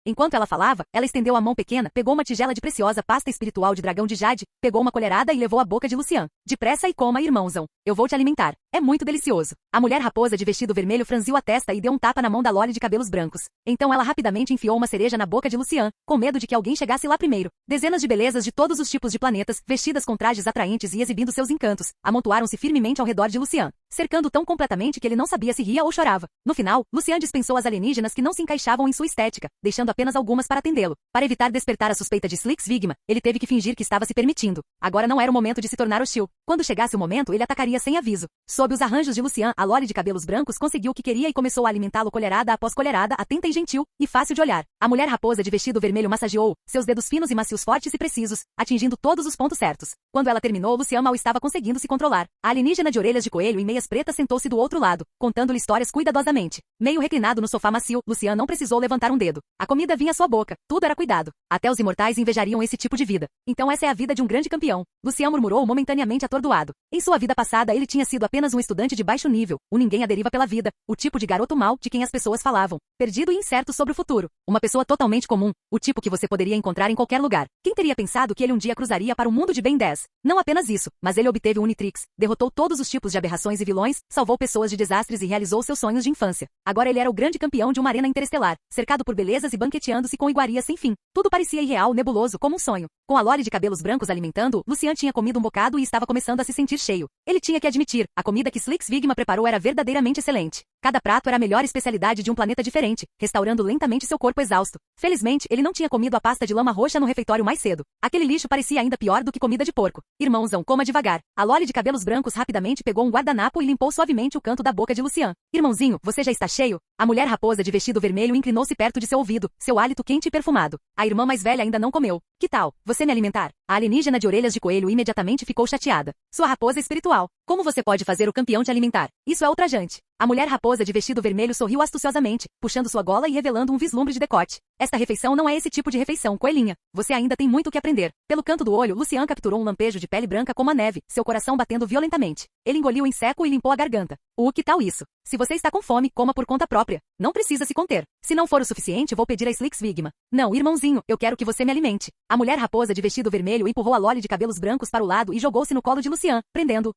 Enquanto ela falava, ela estendeu a mão pequena, pegou uma tigela de preciosa pasta espiritual de dragão de jade, pegou uma colherada e levou à boca de Lucian. Depressa e coma, irmãozão. Eu vou te alimentar. É muito delicioso. A mulher raposa de vestido vermelho franziu a testa e deu um tapa na mão da Loli de cabelos brancos. Então ela rapidamente enfiou uma cereja na boca de Lucian, com medo de que alguém chegasse lá primeiro. Dezenas de belezas de todos os tipos de planetas, vestidas com trajes atraentes e exibindo seus encantos, amontoaram-se firmemente ao redor de Lucian, cercando tão completamente que ele não sabia se ria ou chorava. No final, Lucian dispensou as alienígenas que não se encaixavam em sua estética, deixando apenas algumas para atendê-lo. Para evitar despertar a suspeita de Slicks Vigma, ele teve que fingir que estava se permitindo. Agora não era o momento de se tornar hostil. Quando chegasse o momento, ele atacaria sem aviso. Sob os arranjos de Lucian, a Loli de cabelos brancos conseguiu o que queria e começou a alimentá-lo colherada após colherada, atenta e gentil, e fácil de olhar. A mulher raposa de vestido vermelho massageou, seus dedos finos e macios fortes e precisos, atingindo todos os pontos certos. Quando ela terminou, Lucian mal estava conseguindo se controlar. A alienígena de orelhas de coelho e meias pretas sentou-se do outro lado, contando-lhe histórias cuidadosamente. Meio reclinado no sofá macio, Lucian não precisou levantar um dedo. A comida vinha à sua boca, tudo era cuidado. Até os imortais invejariam esse tipo de vida. Então essa é a vida de um grande campeão. Lucian murmurou momentaneamente atordoado. Em sua vida passada ele tinha sido apenas um estudante de baixo nível, um ninguém à deriva pela vida, o tipo de garoto mau de quem as pessoas falavam, perdido e incerto sobre o futuro. Uma pessoa totalmente comum, o tipo que você poderia encontrar em qualquer lugar. Quem teria pensado que ele um dia cruzaria para o mundo de Ben 10? Não apenas isso, mas ele obteve o Unitrix, derrotou todos os tipos de aberrações e vilões, salvou pessoas de desastres e realizou seus sonhos de infância. Agora ele era o grande campeão de uma arena interestelar, cercado por belezas e banqueteando-se com iguarias sem fim. Tudo parecia irreal, nebuloso, como um sonho. Com a Loli de cabelos brancos alimentando, Lucian tinha comido um bocado e estava começando a se sentir cheio. Ele tinha que admitir, a comida que Slicks Vigma preparou era verdadeiramente excelente. Cada prato era a melhor especialidade de um planeta diferente, restaurando lentamente seu corpo exausto. Felizmente, ele não tinha comido a pasta de lama roxa no refeitório mais cedo. Aquele lixo parecia ainda pior do que comida de porco. Irmãozão, coma devagar. A Loli de cabelos brancos rapidamente pegou um guardanapo e limpou suavemente o canto da boca de Lucian. Irmãozinho, você já está cheio? A mulher raposa de vestido vermelho inclinou-se perto de seu ouvido, seu hálito quente e perfumado. A irmã mais velha ainda não comeu. Que tal, você me alimentar? A alienígena de orelhas de coelho imediatamente ficou chateada. Sua raposa espiritual. Como você pode fazer o campeão te alimentar? Isso é ultrajante. A mulher raposa de vestido vermelho sorriu astuciosamente, puxando sua gola e revelando um vislumbre de decote. Esta refeição não é esse tipo de refeição, coelhinha. Você ainda tem muito o que aprender. Pelo canto do olho, Lucian capturou um lampejo de pele branca como a neve, seu coração batendo violentamente. Ele engoliu em seco e limpou a garganta. Que tal isso? Se você está com fome, coma por conta própria. Não precisa se conter. Se não for o suficiente, vou pedir a Slix Vigma. Não, irmãozinho, eu quero que você me alimente. A mulher raposa de vestido vermelho empurrou a Loli de cabelos brancos para o lado e jogou-se no colo de Lucian, prendendo.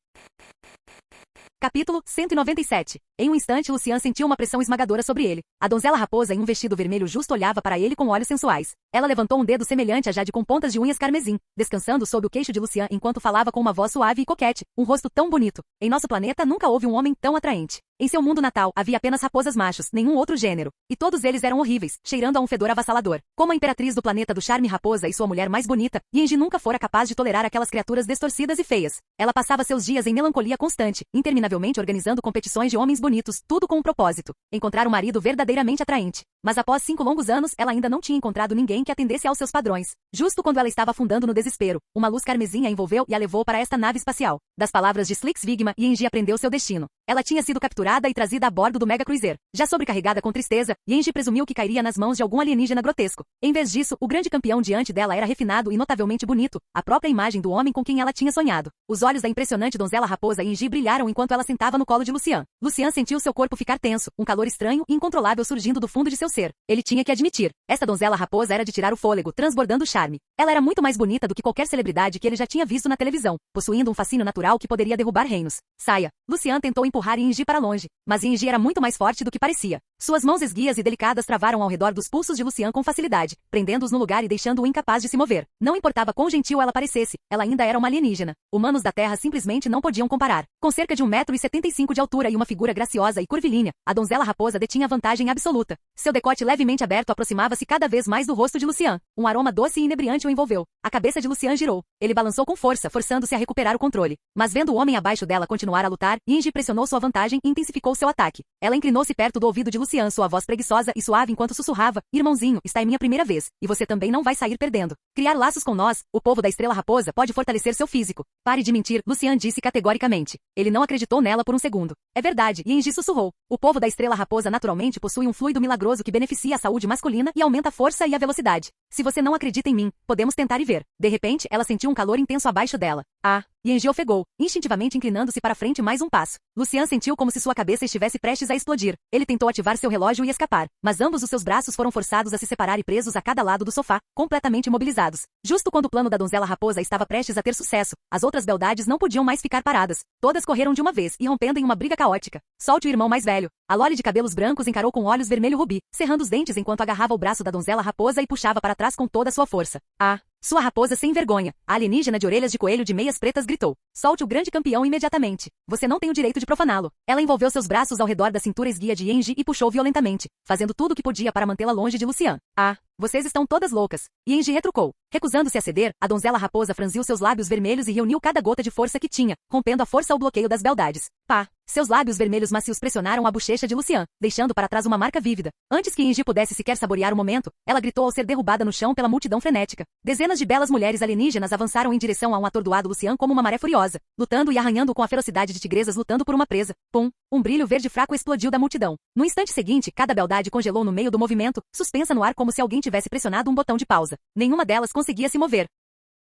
Capítulo 197. Em um instante, Lucian sentiu uma pressão esmagadora sobre ele. A donzela raposa em um vestido vermelho justo olhava para ele com olhos sensuais. Ela levantou um dedo semelhante a Jade com pontas de unhas carmesim, descansando sob o queixo de Lucian enquanto falava com uma voz suave e coquete. Um rosto tão bonito. Em nosso planeta nunca houve um homem tão atraente. Em seu mundo natal, havia apenas raposas machos, nenhum outro gênero. E todos eles eram horríveis, cheirando a um fedor avassalador. Como a imperatriz do planeta do charme raposa e sua mulher mais bonita, Yenji nunca fora capaz de tolerar aquelas criaturas distorcidas e feias. Ela passava seus dias em melancolia constante, interminavelmente organizando competições de homens bonitos, tudo com um propósito: encontrar um marido verdadeiramente atraente. Mas após 5 longos anos, ela ainda não tinha encontrado ninguém que atendesse aos seus padrões. Justo quando ela estava afundando no desespero, uma luz carmesim a envolveu e a levou para esta nave espacial. Das palavras de Slix Vigma, Yenji aprendeu seu destino. Ela tinha sido capturada e trazida a bordo do Mega Cruiser. Já sobrecarregada com tristeza, Yenji presumiu que cairia nas mãos de algum alienígena grotesco. Em vez disso, o grande campeão diante dela era refinado e notavelmente bonito, a própria imagem do homem com quem ela tinha sonhado. Os olhos da impressionante donzela raposa Yenji brilharam enquanto ela sentava no colo de Lucian. Lucian sentiu seu corpo ficar tenso, um calor estranho e incontrolável surgindo do fundo de seu ser. Ele tinha que admitir, esta donzela raposa era de tirar o fôlego, transbordando charme. Ela era muito mais bonita do que qualquer celebridade que ele já tinha visto na televisão, possuindo um fascínio natural que poderia derrubar reinos. Saia. Lucian tentou empurrar Yenji para longe, mas Yenji era muito mais forte do que parecia. Suas mãos esguias e delicadas travaram ao redor dos pulsos de Lucian com facilidade, prendendo-os no lugar e deixando-o incapaz de se mover. Não importava quão gentil ela parecesse, ela ainda era uma alienígena. Humanos da Terra simplesmente não podiam comparar. Com cerca de 1,75 m de altura e uma figura graciosa e curvilínea, a donzela raposa detinha vantagem absoluta. Seu decote levemente aberto aproximava-se cada vez mais do rosto de Lucian. Um aroma doce e inebriante o envolveu. A cabeça de Lucian girou. Ele balançou com força, forçando-se a recuperar o controle. Mas vendo o homem abaixo dela continuar a lutar, Yenji pressionou sua vantagem e intensificou seu ataque. Ela inclinou-se perto do ouvido de Lucian, sua voz preguiçosa e suave enquanto sussurrava: irmãozinho, está em minha primeira vez, e você também não vai sair perdendo. Criar laços com nós, o povo da Estrela Raposa, pode fortalecer seu físico. Pare de mentir, Lucian disse categoricamente. Ele não acreditou nela por um segundo. É verdade, Yenji sussurrou. O povo da Estrela Raposa naturalmente possui um fluido milagroso que beneficia a saúde masculina e aumenta a força e a velocidade. Se você não acredita em mim, podemos tentar e ver. De repente, ela sentiu um calor intenso abaixo dela. Yenji ofegou, instintivamente inclinando-se para frente mais um passo. Lucian sentiu como se sua cabeça estivesse prestes a explodir. Ele tentou ativar seu relógio e escapar, mas ambos os seus braços foram forçados a se separar e presos a cada lado do sofá, completamente imobilizados. Justo quando o plano da donzela raposa estava prestes a ter sucesso, as outras beldades não podiam mais ficar paradas. Todas correram de uma vez, irrompendo em uma briga caótica. Solte o irmão mais velho. A Loli de cabelos brancos encarou com olhos vermelho rubi, cerrando os dentes enquanto agarrava o braço da donzela raposa e puxava para trás com toda a sua força. Sua raposa sem vergonha. A alienígena de orelhas de coelho de meias pretas gritou. Solte o grande campeão imediatamente. Você não tem o direito de profaná-lo. Ela envolveu seus braços ao redor da cintura esguia de Yenji e puxou violentamente, fazendo tudo o que podia para mantê-la longe de Lucian. Vocês estão todas loucas. Yenji retrucou. Recusando-se a ceder, a donzela raposa franziu seus lábios vermelhos e reuniu cada gota de força que tinha, rompendo à força o bloqueio das beldades. Seus lábios vermelhos macios pressionaram a bochecha de Lucian, deixando para trás uma marca vívida. Antes que Yenji pudesse sequer saborear o momento, ela gritou ao ser derrubada no chão pela multidão frenética. Dezenas de belas mulheres alienígenas avançaram em direção a um atordoado Lucian como uma maré furiosa, lutando e arranhando com a ferocidade de tigresas lutando por uma presa. Pum! Um brilho verde fraco explodiu da multidão. No instante seguinte, cada beldade congelou no meio do movimento, suspensa no ar como se alguém tivesse pressionado um botão de pausa. Nenhuma delas conseguia se mover.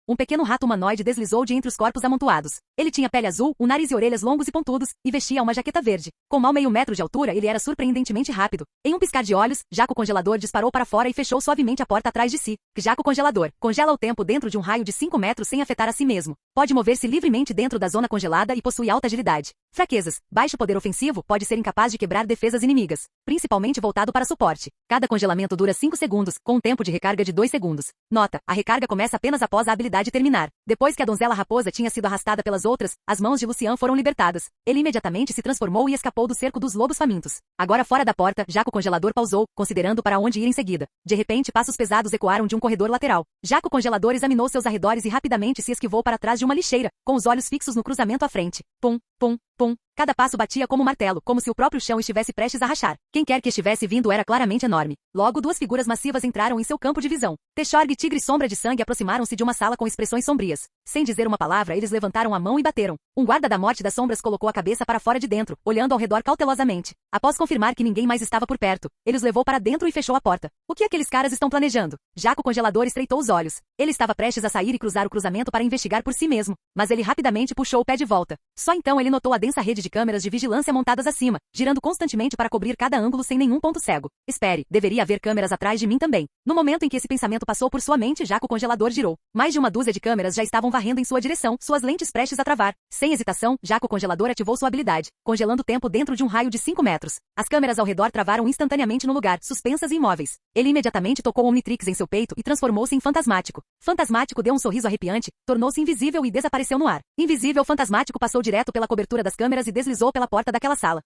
Um pequeno rato humanoide deslizou de entre os corpos amontoados. Ele tinha pele azul, um nariz e orelhas longos e pontudos, e vestia uma jaqueta verde. Com mal meio metro de altura, ele era surpreendentemente rápido. Em um piscar de olhos, Jaco Congelador disparou para fora e fechou suavemente a porta atrás de si. Jaco Congelador congela o tempo dentro de um raio de 5 metros sem afetar a si mesmo. Pode mover-se livremente dentro da zona congelada e possui alta agilidade. Fraquezas. Baixo poder ofensivo pode ser incapaz de quebrar defesas inimigas, principalmente voltado para suporte. Cada congelamento dura 5 segundos, com um tempo de recarga de 2 segundos. Nota: a recarga começa apenas após a habilidade terminar. Depois que a donzela raposa tinha sido arrastada pelas outras, as mãos de Lucian foram libertadas. Ele imediatamente se transformou e escapou do cerco dos lobos famintos. Agora fora da porta, Jaco Congelador pausou, considerando para onde ir em seguida. De repente, passos pesados ecoaram de um corredor lateral. Jaco Congelador examinou seus arredores e rapidamente se esquivou para trás de uma lixeira, com os olhos fixos no cruzamento à frente. Pum, pum, pum. Cada passo batia como um martelo, como se o próprio chão estivesse prestes a rachar. Quem quer que estivesse vindo era claramente enorme. Logo, duas figuras massivas entraram em seu campo de visão. Techorg e Tigre Sombra de Sangue aproximaram-se de uma sala com expressões sombrias. Sem dizer uma palavra, eles levantaram a mão e bateram. Um guarda da Morte das Sombras colocou a cabeça para fora de dentro, olhando ao redor cautelosamente. Após confirmar que ninguém mais estava por perto, ele os levou para dentro e fechou a porta. O que aqueles caras estão planejando? Jaco Congelador estreitou os olhos. Ele estava prestes a sair e cruzar o cruzamento para investigar por si mesmo, mas ele rapidamente puxou o pé de volta. Só então ele notou a densa rede de câmeras de vigilância montadas acima, girando constantemente para cobrir cada ângulo sem nenhum ponto cego. Espere, deveria haver câmeras atrás de mim também. No momento em que esse pensamento passou por sua mente, Jaco Congelador girou. Mais de uma dúzia de câmeras já estavam varrendo em sua direção, suas lentes prestes a travar. Sem hesitação, Jaco Congelador ativou sua habilidade, congelando o tempo dentro de um raio de 5 metros. As câmeras ao redor travaram instantaneamente no lugar, suspensas e imóveis. Ele imediatamente tocou Omnitrix em seu peito e transformou-se em Fantasmático. Fantasmático deu um sorriso arrepiante, tornou-se invisível e desapareceu no ar. Invisível, Fantasmático passou direto pela cobertura das câmeras e deslizou pela porta daquela sala.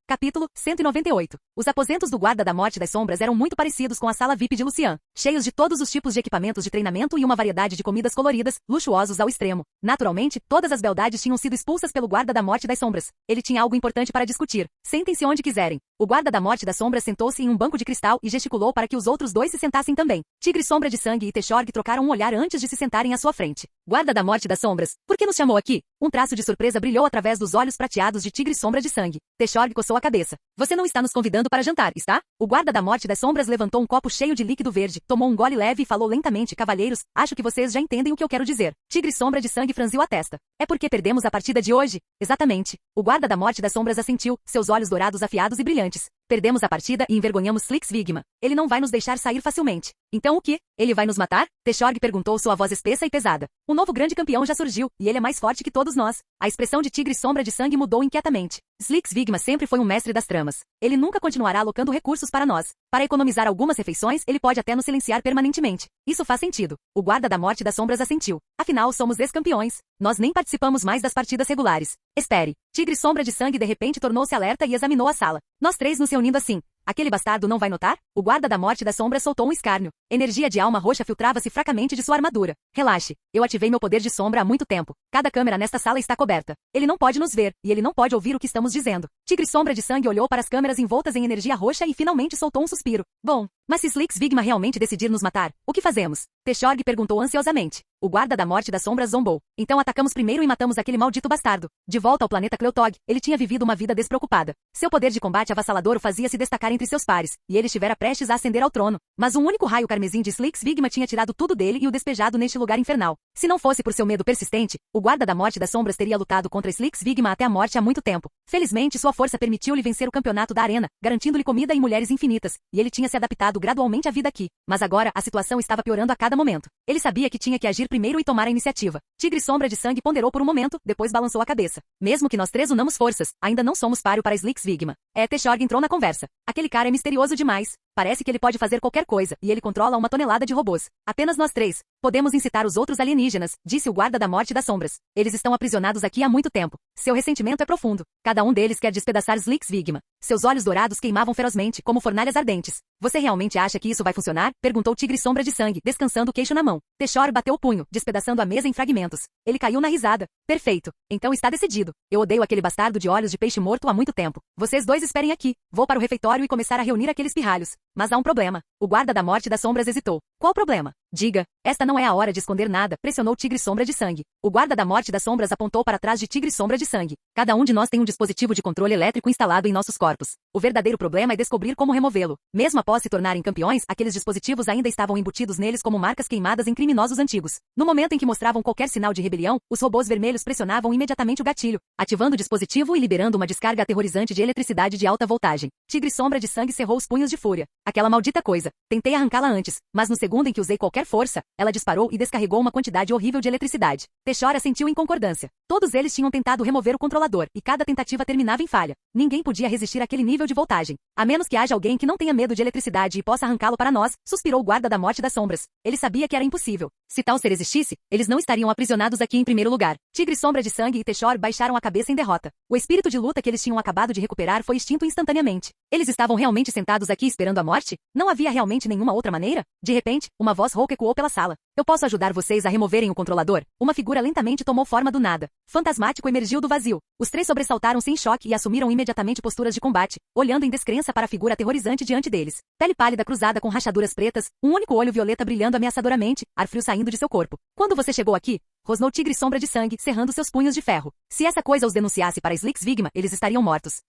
Capítulo 198. Os aposentos do Guarda da Morte das Sombras eram muito parecidos com a sala VIP de Lucian, cheios de todos os tipos de equipamentos de treinamento e uma variedade de comidas coloridas, luxuosos ao extremo. Naturalmente, todas as beldades tinham sido expulsas pelo Guarda da Morte das Sombras. Ele tinha algo importante para discutir. Sentem-se onde quiserem. O Guarda da Morte das Sombras sentou-se em um banco de cristal e gesticulou para que os outros dois se sentassem também. Tigre Sombra de Sangue e Techorg trocaram um olhar antes de se sentarem à sua frente. Guarda da Morte das Sombras, por que nos chamou aqui? Um traço de surpresa brilhou através dos olhos prateados de Tigre Sombra de Sangue. Techorg coçou a cabeça. Você não está nos convidando para jantar, está? O Guarda da Morte das Sombras levantou um copo cheio de líquido verde, tomou um gole leve e falou lentamente: cavalheiros, acho que vocês já entendem o que eu quero dizer. Tigre Sombra de Sangue franziu a testa. É porque perdemos a partida de hoje? Exatamente. O Guarda da Morte das Sombras assentiu, seus olhos dourados afiados e brilhantes. Perdemos a partida e envergonhamos Slix Vigma. Ele não vai nos deixar sair facilmente. Então o quê? Ele vai nos matar? Techorg perguntou, sua voz espessa e pesada. Um novo grande campeão já surgiu, e ele é mais forte que todos nós. A expressão de Tigre Sombra de Sangue mudou inquietamente. Slix Vigma sempre foi um mestre das tramas. Ele nunca continuará alocando recursos para nós. Para economizar algumas refeições, ele pode até nos silenciar permanentemente. Isso faz sentido. O Guarda da Morte das Sombras assentiu. Afinal, somos ex-campeões. Nós nem participamos mais das partidas regulares. Espere. Tigre Sombra de Sangue de repente tornou-se alerta e examinou a sala. Nós três nos reunindo assim. Aquele bastardo não vai notar? O Guarda da Morte das Sombras soltou um escárnio. Energia de alma roxa filtrava-se fracamente de sua armadura. Relaxe. Eu ativei meu poder de sombra há muito tempo. Cada câmera nesta sala está coberta. Ele não pode nos ver, e ele não pode ouvir o que estamos dizendo. Tigre Sombra de Sangue olhou para as câmeras envoltas em energia roxa e finalmente soltou um suspiro. Bom, mas se Slix Vigma realmente decidir nos matar, o que fazemos? Techorg perguntou ansiosamente. O Guarda da Morte das Sombras zombou. Então atacamos primeiro e matamos aquele maldito bastardo. De volta ao planeta Cleutog, ele tinha vivido uma vida despreocupada. Seu poder de combate avassalador o fazia se destacar entre seus pares, e ele estivera prestes a ascender ao trono. Mas um único raio carmesim de Slix Vigma tinha tirado tudo dele e o despejado neste lugar infernal. Se não fosse por seu medo persistente, o Guarda da Morte das Sombras teria lutado contra Slix Vigma até a morte há muito tempo. Felizmente, sua força permitiu-lhe vencer o campeonato da arena, garantindo-lhe comida e mulheres infinitas, e ele tinha se adaptado gradualmente à vida aqui. Mas agora, a situação estava piorando a cada momento. Ele sabia que tinha que agir primeiro e tomar a iniciativa. Tigre Sombra de Sangue ponderou por um momento, depois balançou a cabeça. Mesmo que nós três unamos forças, ainda não somos páreo para Slix Vigma. Techorg entrou na conversa. Aquele cara é misterioso demais. Parece que ele pode fazer qualquer coisa, e ele controla uma tonelada de robôs. Apenas nós três. Podemos incitar os outros alienígenas, disse o Guarda da Morte das Sombras. Eles estão aprisionados aqui há muito tempo. Seu ressentimento é profundo. Cada um deles quer despedaçar Slix Vigma. Seus olhos dourados queimavam ferozmente, como fornalhas ardentes. Você realmente acha que isso vai funcionar? Perguntou Tigre Sombra de Sangue, descansando o queixo na mão. Techorg bateu o punho, despedaçando a mesa em fragmentos. Ele caiu na risada. Perfeito. Então está decidido. Eu odeio aquele bastardo de olhos de peixe morto há muito tempo. Vocês dois esperem aqui. Vou para o refeitório e começar a reunir aqueles pirralhos. Mas há um problema. O Guarda da Morte das Sombras hesitou. Qual problema? Diga. Esta não é a hora de esconder nada, pressionou Tigre Sombra de Sangue. O Guarda da Morte das Sombras apontou para trás de Tigre Sombra de Sangue. Cada um de nós tem um dispositivo de controle elétrico instalado em nossos corpos. O verdadeiro problema é descobrir como removê-lo. Mesmo após se tornarem campeões, aqueles dispositivos ainda estavam embutidos neles como marcas queimadas em criminosos antigos. No momento em que mostravam qualquer sinal de rebelião, os robôs vermelhos pressionavam imediatamente o gatilho, ativando o dispositivo e liberando uma descarga aterrorizante de eletricidade de alta voltagem. Tigre Sombra de Sangue cerrou os punhos de fúria. Aquela maldita coisa. Tentei arrancá-la antes, mas no segundo em que usei qualquer força, ela disparou e descarregou uma quantidade horrível de eletricidade. Teshora sentiu em concordância. Todos eles tinham tentado remover o controlador, e cada tentativa terminava em falha. Ninguém podia resistir àquele nível de voltagem. A menos que haja alguém que não tenha medo de eletricidade e possa arrancá-lo para nós, suspirou o guarda da morte das sombras. Ele sabia que era impossível. Se tal ser existisse, eles não estariam aprisionados aqui em primeiro lugar. Tigre Sombra de Sangue e Teshor baixaram a cabeça em derrota. O espírito de luta que eles tinham acabado de recuperar foi extinto instantaneamente. Eles estavam realmente sentados aqui esperando a morte? Não havia realmente nenhuma outra maneira? De repente, uma voz rouca ecoou pela sala. Eu posso ajudar vocês a removerem o controlador? Uma figura lentamente tomou forma do nada. Fantasmático emergiu do vazio. Os três sobressaltaram-se em choque e assumiram imediatamente posturas de combate, olhando em descrença para a figura aterrorizante diante deles. Pele pálida cruzada com rachaduras pretas, um único olho violeta brilhando ameaçadoramente, ar frio saindo de seu corpo. Quando você chegou aqui? Rosnou Tigre Sombra de Sangue, cerrando seus punhos de ferro. Se essa coisa os denunciasse para Slixvigma, eles estariam mortos.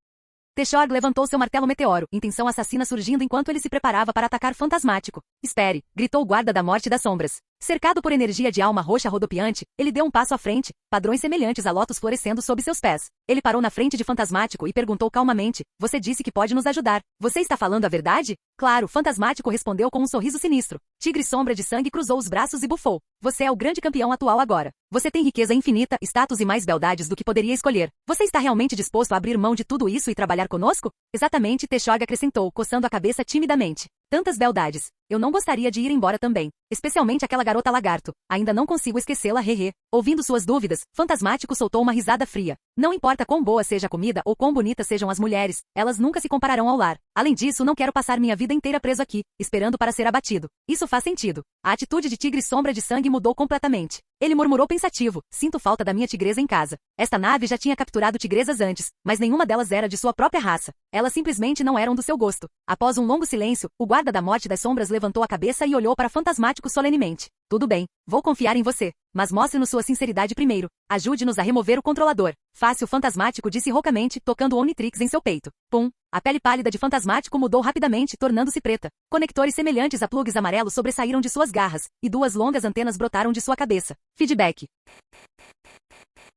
Teshor levantou seu martelo meteoro, intenção assassina surgindo enquanto ele se preparava para atacar Fantasmático. Espere, gritou o guarda da morte das sombras. Cercado por energia de alma roxa rodopiante, ele deu um passo à frente, padrões semelhantes a lótus florescendo sob seus pés. Ele parou na frente de Fantasmático e perguntou calmamente, você disse que pode nos ajudar. Você está falando a verdade? Claro, Fantasmático respondeu com um sorriso sinistro. Tigre Sombra de Sangue cruzou os braços e bufou. Você é o grande campeão atual agora. Você tem riqueza infinita, status e mais beldades do que poderia escolher. Você está realmente disposto a abrir mão de tudo isso e trabalhar conosco? Exatamente, Teshog acrescentou, coçando a cabeça timidamente. Tantas beldades. Eu não gostaria de ir embora também. Especialmente aquela garota lagarto. Ainda não consigo esquecê-la, hehe. Ouvindo suas dúvidas, Fantasmático soltou uma risada fria. Não importa quão boa seja a comida ou quão bonitas sejam as mulheres, elas nunca se compararão ao lar. Além disso, não quero passar minha vida inteira preso aqui, esperando para ser abatido. Isso faz sentido. A atitude de Tigre Sombra de Sangue mudou completamente. Ele murmurou pensativo, sinto falta da minha tigresa em casa. Esta nave já tinha capturado tigresas antes, mas nenhuma delas era de sua própria raça. Elas simplesmente não eram do seu gosto. Após um longo silêncio, o guarda da morte das sombras levantou a cabeça e olhou para Fantasmático solenemente. Tudo bem, vou confiar em você, mas mostre-nos sua sinceridade primeiro. Ajude-nos a remover o controlador. Fácil, Fantasmático disse roucamente, tocando o Omnitrix em seu peito. Pum! A pele pálida de Fantasmático mudou rapidamente, tornando-se preta. Conectores semelhantes a plugs amarelos sobressaíram de suas garras, e duas longas antenas brotaram de sua cabeça. Feedback.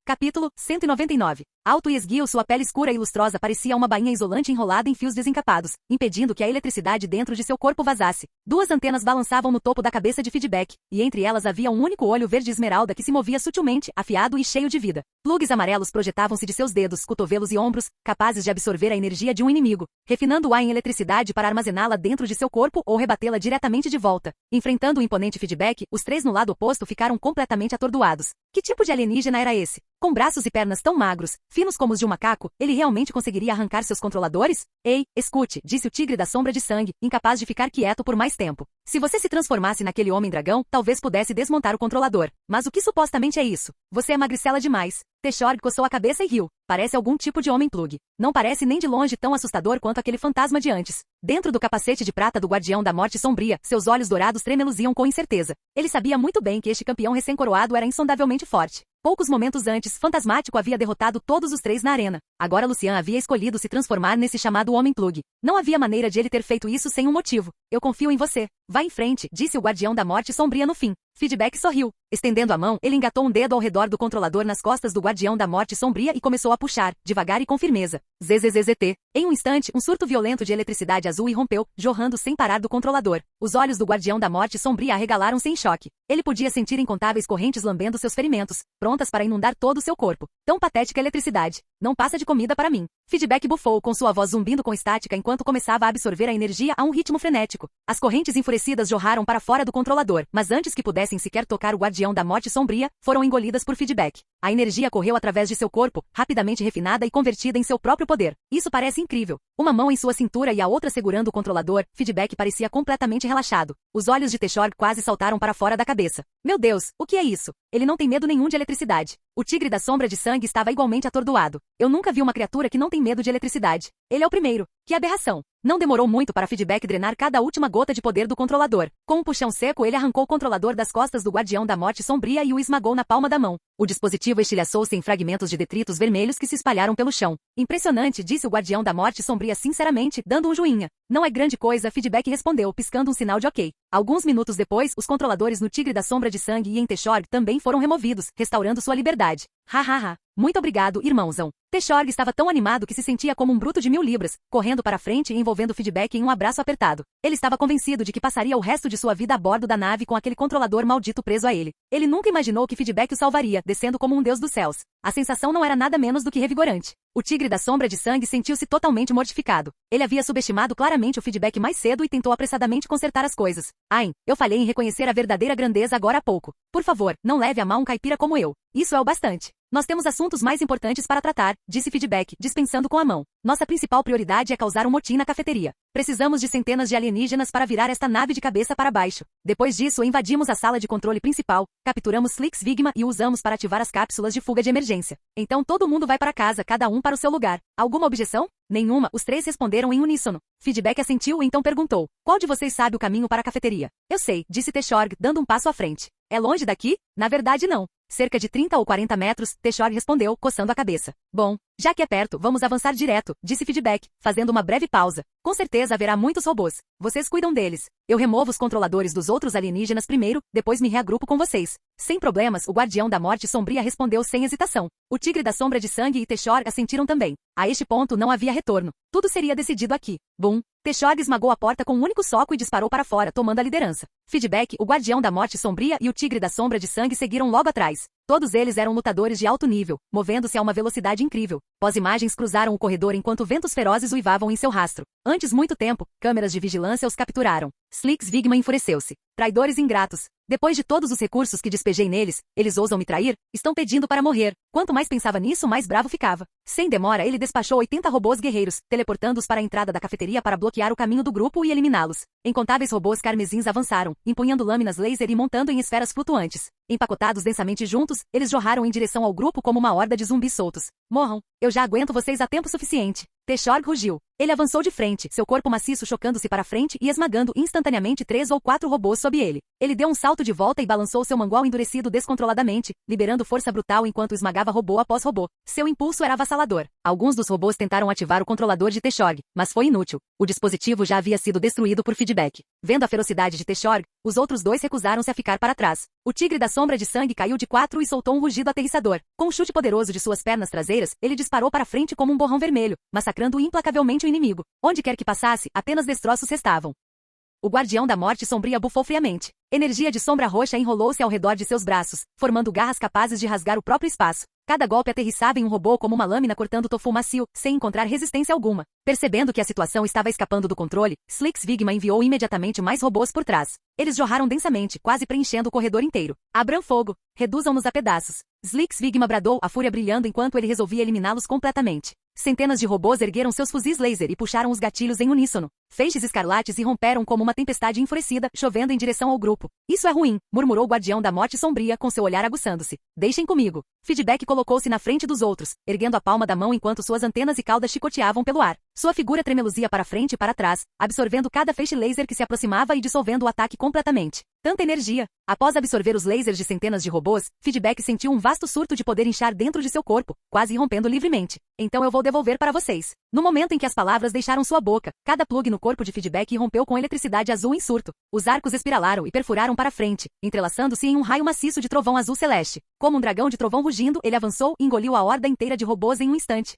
Capítulo 199. Alto e esguio, sua pele escura e lustrosa parecia uma bainha isolante enrolada em fios desencapados, impedindo que a eletricidade dentro de seu corpo vazasse. Duas antenas balançavam no topo da cabeça de Feedback, e entre elas havia um único olho verde esmeralda que se movia sutilmente, afiado e cheio de vida. Plugs amarelos projetavam-se de seus dedos, cotovelos e ombros, capazes de absorver a energia de um inimigo, refinando-a em eletricidade para armazená-la dentro de seu corpo ou rebatê-la diretamente de volta. Enfrentando o imponente Feedback, os três no lado oposto ficaram completamente atordoados. Que tipo de alienígena era esse? Com braços e pernas tão magros, finos como os de um macaco, ele realmente conseguiria arrancar seus controladores? Ei, escute, disse o Tigre da Sombra de Sangue, incapaz de ficar quieto por mais tempo. Se você se transformasse naquele homem-dragão, talvez pudesse desmontar o controlador. Mas o que supostamente é isso? Você é magricela demais. Teshor coçou a cabeça e riu. Parece algum tipo de homem-plug. Não parece nem de longe tão assustador quanto aquele fantasma de antes. Dentro do capacete de prata do Guardião da Morte Sombria, seus olhos dourados tremeluziam com incerteza. Ele sabia muito bem que este campeão recém-coroado era insondavelmente forte. Poucos momentos antes, Fantasmático havia derrotado todos os três na arena. Agora Lucian havia escolhido se transformar nesse chamado Homem-Plug. Não havia maneira de ele ter feito isso sem um motivo. Eu confio em você. Vá em frente, disse o Guardião da Morte Sombria no fim. Feedback sorriu. Estendendo a mão, ele engatou um dedo ao redor do controlador nas costas do Guardião da Morte Sombria e começou a puxar, devagar e com firmeza. ZZZZT. Em um instante, um surto violento de eletricidade azul irrompeu, jorrando sem parar do controlador. Os olhos do Guardião da Morte Sombria arregalaram-se em choque. Ele podia sentir incontáveis correntes lambendo seus ferimentos, prontas para inundar todo o seu corpo. Tão patética eletricidade. Não passa de comida para mim. Feedback bufou com sua voz zumbindo com estática enquanto começava a absorver a energia a um ritmo frenético. As correntes enfurecidas jorraram para fora do controlador, mas antes que pudessem sequer tocar o Guardião da Morte Sombria, foram engolidas por Feedback. A energia correu através de seu corpo, rapidamente refinada e convertida em seu próprio poder. Isso parece incrível. Uma mão em sua cintura e a outra segurando o controlador, Feedback parecia completamente relaxado. Os olhos de Teshor quase saltaram para fora da cabeça. Meu Deus, o que é isso? Ele não tem medo nenhum de eletricidade. O Tigre da Sombra de Sangue estava igualmente atordoado. Eu nunca vi uma criatura que não tem medo de eletricidade. Ele é o primeiro. Que aberração. Não demorou muito para Feedback drenar cada última gota de poder do controlador. Com um puxão seco, ele arrancou o controlador das costas do Guardião da Morte Sombria e o esmagou na palma da mão. O dispositivo estilhaçou-se em fragmentos de detritos vermelhos que se espalharam pelo chão. Impressionante, disse o Guardião da Morte Sombria sinceramente, dando um joinha. Não é grande coisa, Feedback respondeu, piscando um sinal de ok. Alguns minutos depois, os controladores no Tigre da Sombra de Sangue e em Teshorg também foram removidos, restaurando sua liberdade. Hahaha. Muito obrigado, irmãozão. Teshorg estava tão animado que se sentia como um bruto de 1000 libras, correndo para frente e envolvendo Feedback em um abraço apertado. Ele estava convencido de que passaria o resto de sua vida a bordo da nave com aquele controlador maldito preso a ele. Ele nunca imaginou que Feedback o salvaria, descendo como um deus dos céus. A sensação não era nada menos do que revigorante. O Tigre da Sombra de Sangue sentiu-se totalmente mortificado. Ele havia subestimado claramente o Feedback mais cedo e tentou apressadamente consertar as coisas. Ain, eu falhei em reconhecer a verdadeira grandeza agora há pouco. Por favor, não leve a mal um caipira como eu. Isso é o bastante. Nós temos assuntos mais importantes para tratar, disse Feedback, dispensando com a mão. Nossa principal prioridade é causar um motim na cafeteria. Precisamos de centenas de alienígenas para virar esta nave de cabeça para baixo. Depois disso, invadimos a sala de controle principal, capturamos Slix Vigma e o usamos para ativar as cápsulas de fuga de emergência. Então todo mundo vai para casa, cada um para o seu lugar. Alguma objeção? Nenhuma, os três responderam em uníssono. Feedback assentiu e então perguntou. Qual de vocês sabe o caminho para a cafeteria? Eu sei, disse Teshorg, dando um passo à frente. É longe daqui? Na verdade não. Cerca de 30 ou 40 metros, Teshorg respondeu, coçando a cabeça. Bom, já que é perto, vamos avançar direto, disse Feedback, fazendo uma breve pausa. Com certeza haverá muitos robôs. Vocês cuidam deles. Eu removo os controladores dos outros alienígenas primeiro, depois me reagrupo com vocês. Sem problemas, o Guardião da Morte Sombria respondeu sem hesitação. O Tigre da Sombra de Sangue e Teshorg assentiram também. A este ponto não havia retorno. Tudo seria decidido aqui. Bum! Teshorg esmagou a porta com um único soco e disparou para fora, tomando a liderança. Feedback, o Guardião da Morte Sombria e o Tigre da Sombra de Sangue seguiram logo atrás. Todos eles eram lutadores de alto nível, movendo-se a uma velocidade incrível. Pós-imagens cruzaram o corredor enquanto ventos ferozes uivavam em seu rastro. Antes muito tempo, câmeras de vigilância os capturaram. Slix Vigma enfureceu-se. Traidores ingratos. Depois de todos os recursos que despejei neles, eles ousam me trair? Estão pedindo para morrer. Quanto mais pensava nisso, mais bravo ficava. Sem demora, ele despachou 80 robôs guerreiros, teleportando-os para a entrada da cafeteria para bloquear o caminho do grupo e eliminá-los. Incontáveis robôs carmesins avançaram, empunhando lâminas laser e montando em esferas flutuantes. Empacotados densamente juntos, eles jorraram em direção ao grupo como uma horda de zumbis soltos. Morram. Eu já aguento vocês há tempo suficiente. Teshorg rugiu. Ele avançou de frente, seu corpo maciço chocando-se para frente e esmagando instantaneamente 3 ou 4 robôs sob ele. Ele deu um salto de volta e balançou seu mangual endurecido descontroladamente, liberando força brutal enquanto esmagava robô após robô. Seu impulso era avassalador. Alguns dos robôs tentaram ativar o controlador de Teshorg, mas foi inútil. O dispositivo já havia sido destruído por Feedback. Vendo a ferocidade de Teshorg, os outros dois recusaram-se a ficar para trás. O Tigre da Sombra de Sangue caiu de 4 e soltou um rugido aterrissador. Com um chute poderoso de suas pernas traseiras, ele disparou para frente como um borrão vermelho, massacrando implacavelmente o inimigo. Onde quer que passasse, apenas destroços restavam. O Guardião da Morte Sombria bufou friamente. Energia de sombra roxa enrolou-se ao redor de seus braços, formando garras capazes de rasgar o próprio espaço. Cada golpe aterrissava em um robô como uma lâmina cortando tofu macio, sem encontrar resistência alguma. Percebendo que a situação estava escapando do controle, Slix Vigma enviou imediatamente mais robôs por trás. Eles jorraram densamente, quase preenchendo o corredor inteiro. Abram fogo! Reduzam-nos a pedaços! Slix Vigma bradou, a fúria brilhando enquanto ele resolvia eliminá-los completamente. Centenas de robôs ergueram seus fuzis laser e puxaram os gatilhos em uníssono. Feixes escarlates irromperam como uma tempestade enfurecida, chovendo em direção ao grupo. Isso é ruim, murmurou o Guardião da Morte Sombria com seu olhar aguçando-se. Deixem comigo. Feedback colocou-se na frente dos outros, erguendo a palma da mão enquanto suas antenas e caudas chicoteavam pelo ar. Sua figura tremeluzia para frente e para trás, absorvendo cada feixe laser que se aproximava e dissolvendo o ataque completamente. Tanta energia! Após absorver os lasers de centenas de robôs, Feedback sentiu um vasto surto de poder inchar dentro de seu corpo, quase irrompendo livremente. Então eu vou devolver para vocês. No momento em que as palavras deixaram sua boca, cada plug no corpo de Feedback irrompeu com eletricidade azul em surto. Os arcos espiralaram e perfuraram para frente, entrelaçando-se em um raio maciço de trovão azul celeste. Como um dragão de trovão rugindo, ele avançou e engoliu a horda inteira de robôs em um instante.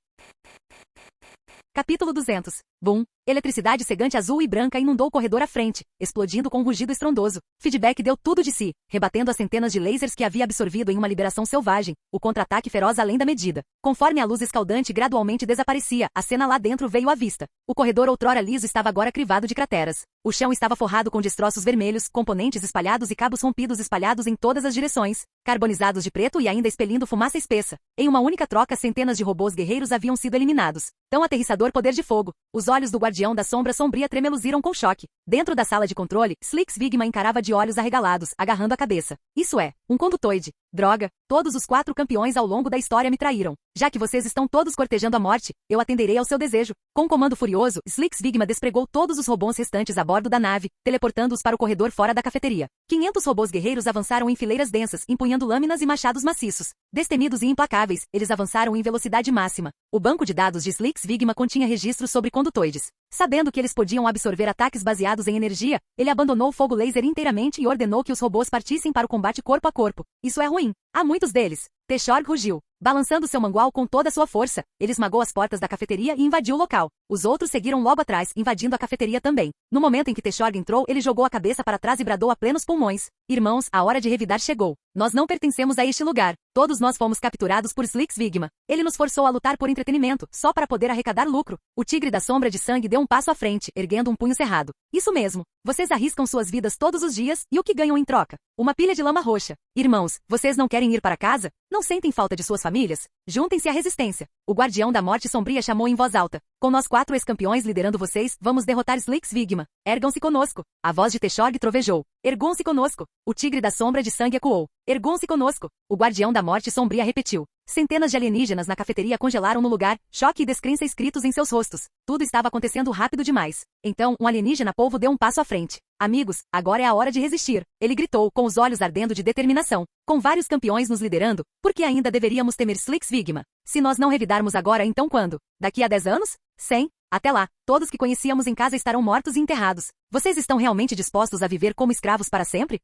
Capítulo 200. Boom! Eletricidade cegante azul e branca inundou o corredor à frente, explodindo com um rugido estrondoso. Feedback deu tudo de si, rebatendo as centenas de lasers que havia absorvido em uma liberação selvagem, o contra-ataque feroz além da medida. Conforme a luz escaldante gradualmente desaparecia, a cena lá dentro veio à vista. O corredor outrora liso estava agora crivado de crateras. O chão estava forrado com destroços vermelhos, componentes espalhados e cabos rompidos espalhados em todas as direções, carbonizados de preto e ainda expelindo fumaça espessa. Em uma única troca, centenas de robôs guerreiros haviam sido eliminados. Tão aterrissador poder de fogo. Os olhos do Guardião da Sombra Sombria tremeluziram com choque. Dentro da sala de controle, Slix Vigma encarava de olhos arregalados, agarrando a cabeça. Isso é, um condutoide. Droga, todos os 4 campeões ao longo da história me traíram. Já que vocês estão todos cortejando a morte, eu atenderei ao seu desejo. Com um comando furioso, Slix Vigma despregou todos os robôs restantes a bordo da nave, teleportando-os para o corredor fora da cafeteria. 500 robôs guerreiros avançaram em fileiras densas, empunhando lâminas e machados maciços. Destemidos e implacáveis, eles avançaram em velocidade máxima. O banco de dados de Slix Vigma continha registros sobre condutoides. Sabendo que eles podiam absorver ataques baseados em energia, ele abandonou o fogo laser inteiramente e ordenou que os robôs partissem para o combate corpo a corpo. Isso é ruim. Há muitos deles. Teshorg rugiu. Balançando seu mangual com toda a sua força, ele esmagou as portas da cafeteria e invadiu o local. Os outros seguiram logo atrás, invadindo a cafeteria também. No momento em que Teshorg entrou, ele jogou a cabeça para trás e bradou a plenos pulmões. Irmãos, a hora de revidar chegou. Nós não pertencemos a este lugar. Todos nós fomos capturados por Slix Vigma. Ele nos forçou a lutar por entretenimento, só para poder arrecadar lucro. O tigre da sombra de sangue deu um passo à frente, erguendo um punho cerrado. Isso mesmo. Vocês arriscam suas vidas todos os dias, e o que ganham em troca? Uma pilha de lama roxa. Irmãos, vocês não querem ir para casa? Não sentem falta de suas famílias? Juntem-se à resistência. O guardião da morte sombria chamou em voz alta. Com nós 4 ex-campeões liderando vocês, vamos derrotar Slix Vigma. Ergam-se conosco. A voz de Teshorg trovejou. Ergam-se conosco. O tigre da sombra de sangue ecoou. Ergam-se conosco. O guardião da morte sombria repetiu. Centenas de alienígenas na cafeteria congelaram no lugar, choque e descrença escritos em seus rostos. Tudo estava acontecendo rápido demais. Então, um alienígena polvo deu um passo à frente. Amigos, agora é a hora de resistir. Ele gritou, com os olhos ardendo de determinação. Com vários campeões nos liderando, por que ainda deveríamos temer Slix Vigma? Se nós não revidarmos agora, então quando? Daqui a 10 anos? 100? Até lá, todos que conhecíamos em casa estarão mortos e enterrados. Vocês estão realmente dispostos a viver como escravos para sempre?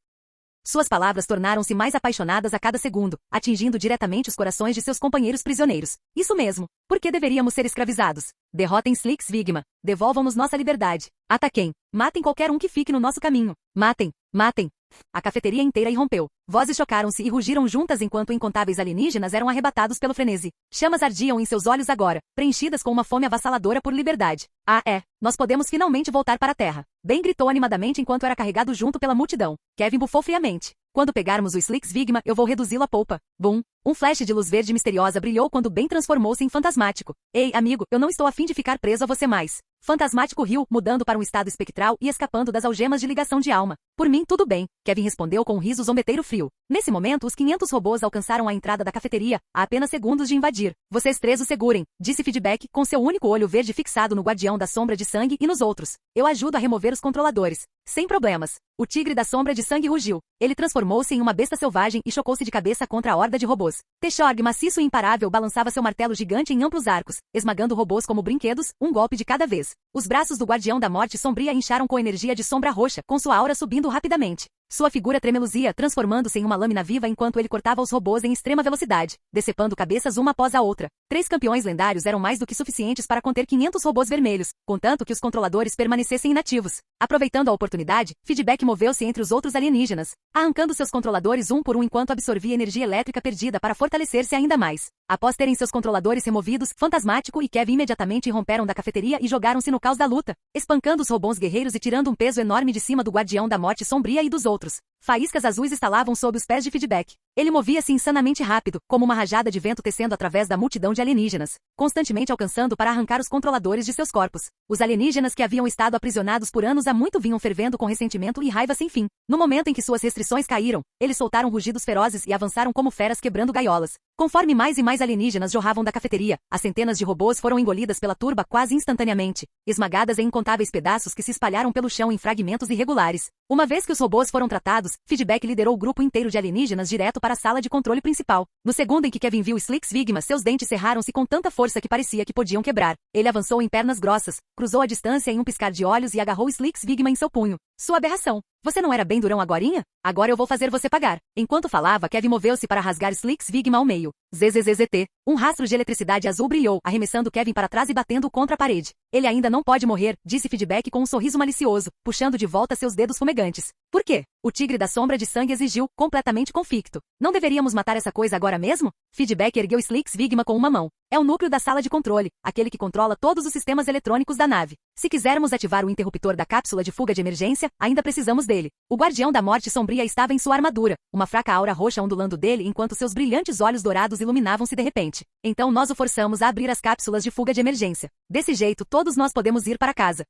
Suas palavras tornaram-se mais apaixonadas a cada segundo, atingindo diretamente os corações de seus companheiros prisioneiros. Isso mesmo. Por que deveríamos ser escravizados? Derrotem Slix Vigma. Devolvam-nos nossa liberdade. Ataquem. Matem qualquer um que fique no nosso caminho. Matem. Matem. A cafeteria inteira irrompeu. Vozes chocaram-se e rugiram juntas enquanto incontáveis alienígenas eram arrebatados pelo frenesi. Chamas ardiam em seus olhos agora, preenchidas com uma fome avassaladora por liberdade. Ah, é. Nós podemos finalmente voltar para a Terra. Ben gritou animadamente enquanto era carregado junto pela multidão. Kevin bufou friamente. Quando pegarmos o Slix Vigma, eu vou reduzi-lo à polpa. Bum! Um flash de luz verde misteriosa brilhou quando Ben transformou-se em Fantasmático. Ei, amigo, eu não estou a fim de ficar preso a você mais. Fantasmático riu, mudando para um estado espectral e escapando das algemas de ligação de alma. Por mim, tudo bem, Kevin respondeu com um riso zombeteiro frio. Nesse momento, os 500 robôs alcançaram a entrada da cafeteria, a apenas segundos de invadir. Vocês 3 o segurem, disse Feedback, com seu único olho verde fixado no guardião da sombra de sangue e nos outros. Eu ajudo a remover os controladores. Sem problemas. O tigre da sombra de sangue rugiu. Ele transformou-se em uma besta selvagem e chocou-se de cabeça contra a horda de robôs. Teshorg, maciço e imparável, balançava seu martelo gigante em amplos arcos, esmagando robôs como brinquedos, um golpe de cada vez. Os braços do guardião da morte sombria incharam com energia de sombra roxa, com sua aura subindo rapidamente. Sua figura tremeluzia, transformando-se em uma lâmina viva enquanto ele cortava os robôs em extrema velocidade, decepando cabeças uma após a outra. 3 campeões lendários eram mais do que suficientes para conter 500 robôs vermelhos, contanto que os controladores permanecessem inativos. Aproveitando a oportunidade, Feedback moveu-se entre os outros alienígenas, arrancando seus controladores um por um enquanto absorvia energia elétrica perdida para fortalecer-se ainda mais. Após terem seus controladores removidos, Fantasmático e Kevin imediatamente irromperam da cafeteria e jogaram-se no caos da luta, espancando os robôs guerreiros e tirando um peso enorme de cima do guardião da morte sombria e dos outros. Faíscas azuis estalavam sob os pés de Feedback. Ele movia-se insanamente rápido, como uma rajada de vento tecendo através da multidão de alienígenas, constantemente alcançando para arrancar os controladores de seus corpos. Os alienígenas que haviam estado aprisionados por anos há muito vinham fervendo com ressentimento e raiva sem fim. No momento em que suas restrições caíram, eles soltaram rugidos ferozes e avançaram como feras quebrando gaiolas. Conforme mais e mais alienígenas jorravam da cafeteria, as centenas de robôs foram engolidas pela turba quase instantaneamente, esmagadas em incontáveis pedaços que se espalharam pelo chão em fragmentos irregulares. Uma vez que os robôs foram tratados, Feedback liderou o grupo inteiro de alienígenas direto para a sala de controle principal. No segundo em que Kevin viu Slix Vigma, seus dentes cerraram-se com tanta força que parecia que podiam quebrar. Ele avançou em pernas grossas, cruzou a distância em um piscar de olhos e agarrou Slix Vigma em seu punho. Sua aberração. Você não era bem durão agorinha? Agora eu vou fazer você pagar. Enquanto falava, Kevin moveu-se para rasgar Slix Vigma ao meio. ZZZZT. Um rastro de eletricidade azul brilhou, arremessando Kevin para trás e batendo contra a parede. Ele ainda não pode morrer, disse Feedback com um sorriso malicioso, puxando de volta seus dedos fumegantes. Por quê? O tigre da sombra de sangue exigiu, completamente convicto. Não deveríamos matar essa coisa agora mesmo? Feedback ergueu Slix Vigma com uma mão. É o núcleo da sala de controle, aquele que controla todos os sistemas eletrônicos da nave. Se quisermos ativar o interruptor da cápsula de fuga de emergência, ainda precisamos dele. O guardião da morte sombria estava em sua armadura, uma fraca aura roxa ondulando dele enquanto seus brilhantes olhos dourados iluminavam-se de repente. Então nós o forçamos a abrir as cápsulas de fuga de emergência. Desse jeito, todos nós podemos ir para casa.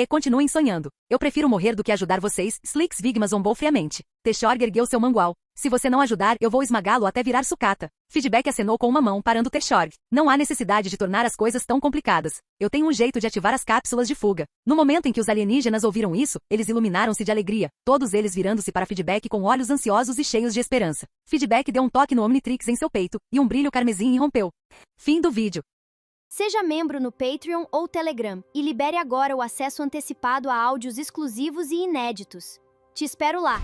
Continuem sonhando. Eu prefiro morrer do que ajudar vocês, Slix Vigma zombou friamente. Teshorg ergueu seu mangual. Se você não ajudar, eu vou esmagá-lo até virar sucata. Feedback acenou com uma mão, parando Tershorg. Não há necessidade de tornar as coisas tão complicadas. Eu tenho um jeito de ativar as cápsulas de fuga. No momento em que os alienígenas ouviram isso, eles iluminaram-se de alegria, todos eles virando-se para Feedback com olhos ansiosos e cheios de esperança. Feedback deu um toque no Omnitrix em seu peito, e um brilho carmesim irrompeu. Fim do vídeo. Seja membro no Patreon ou Telegram e libere agora o acesso antecipado a áudios exclusivos e inéditos. Te espero lá!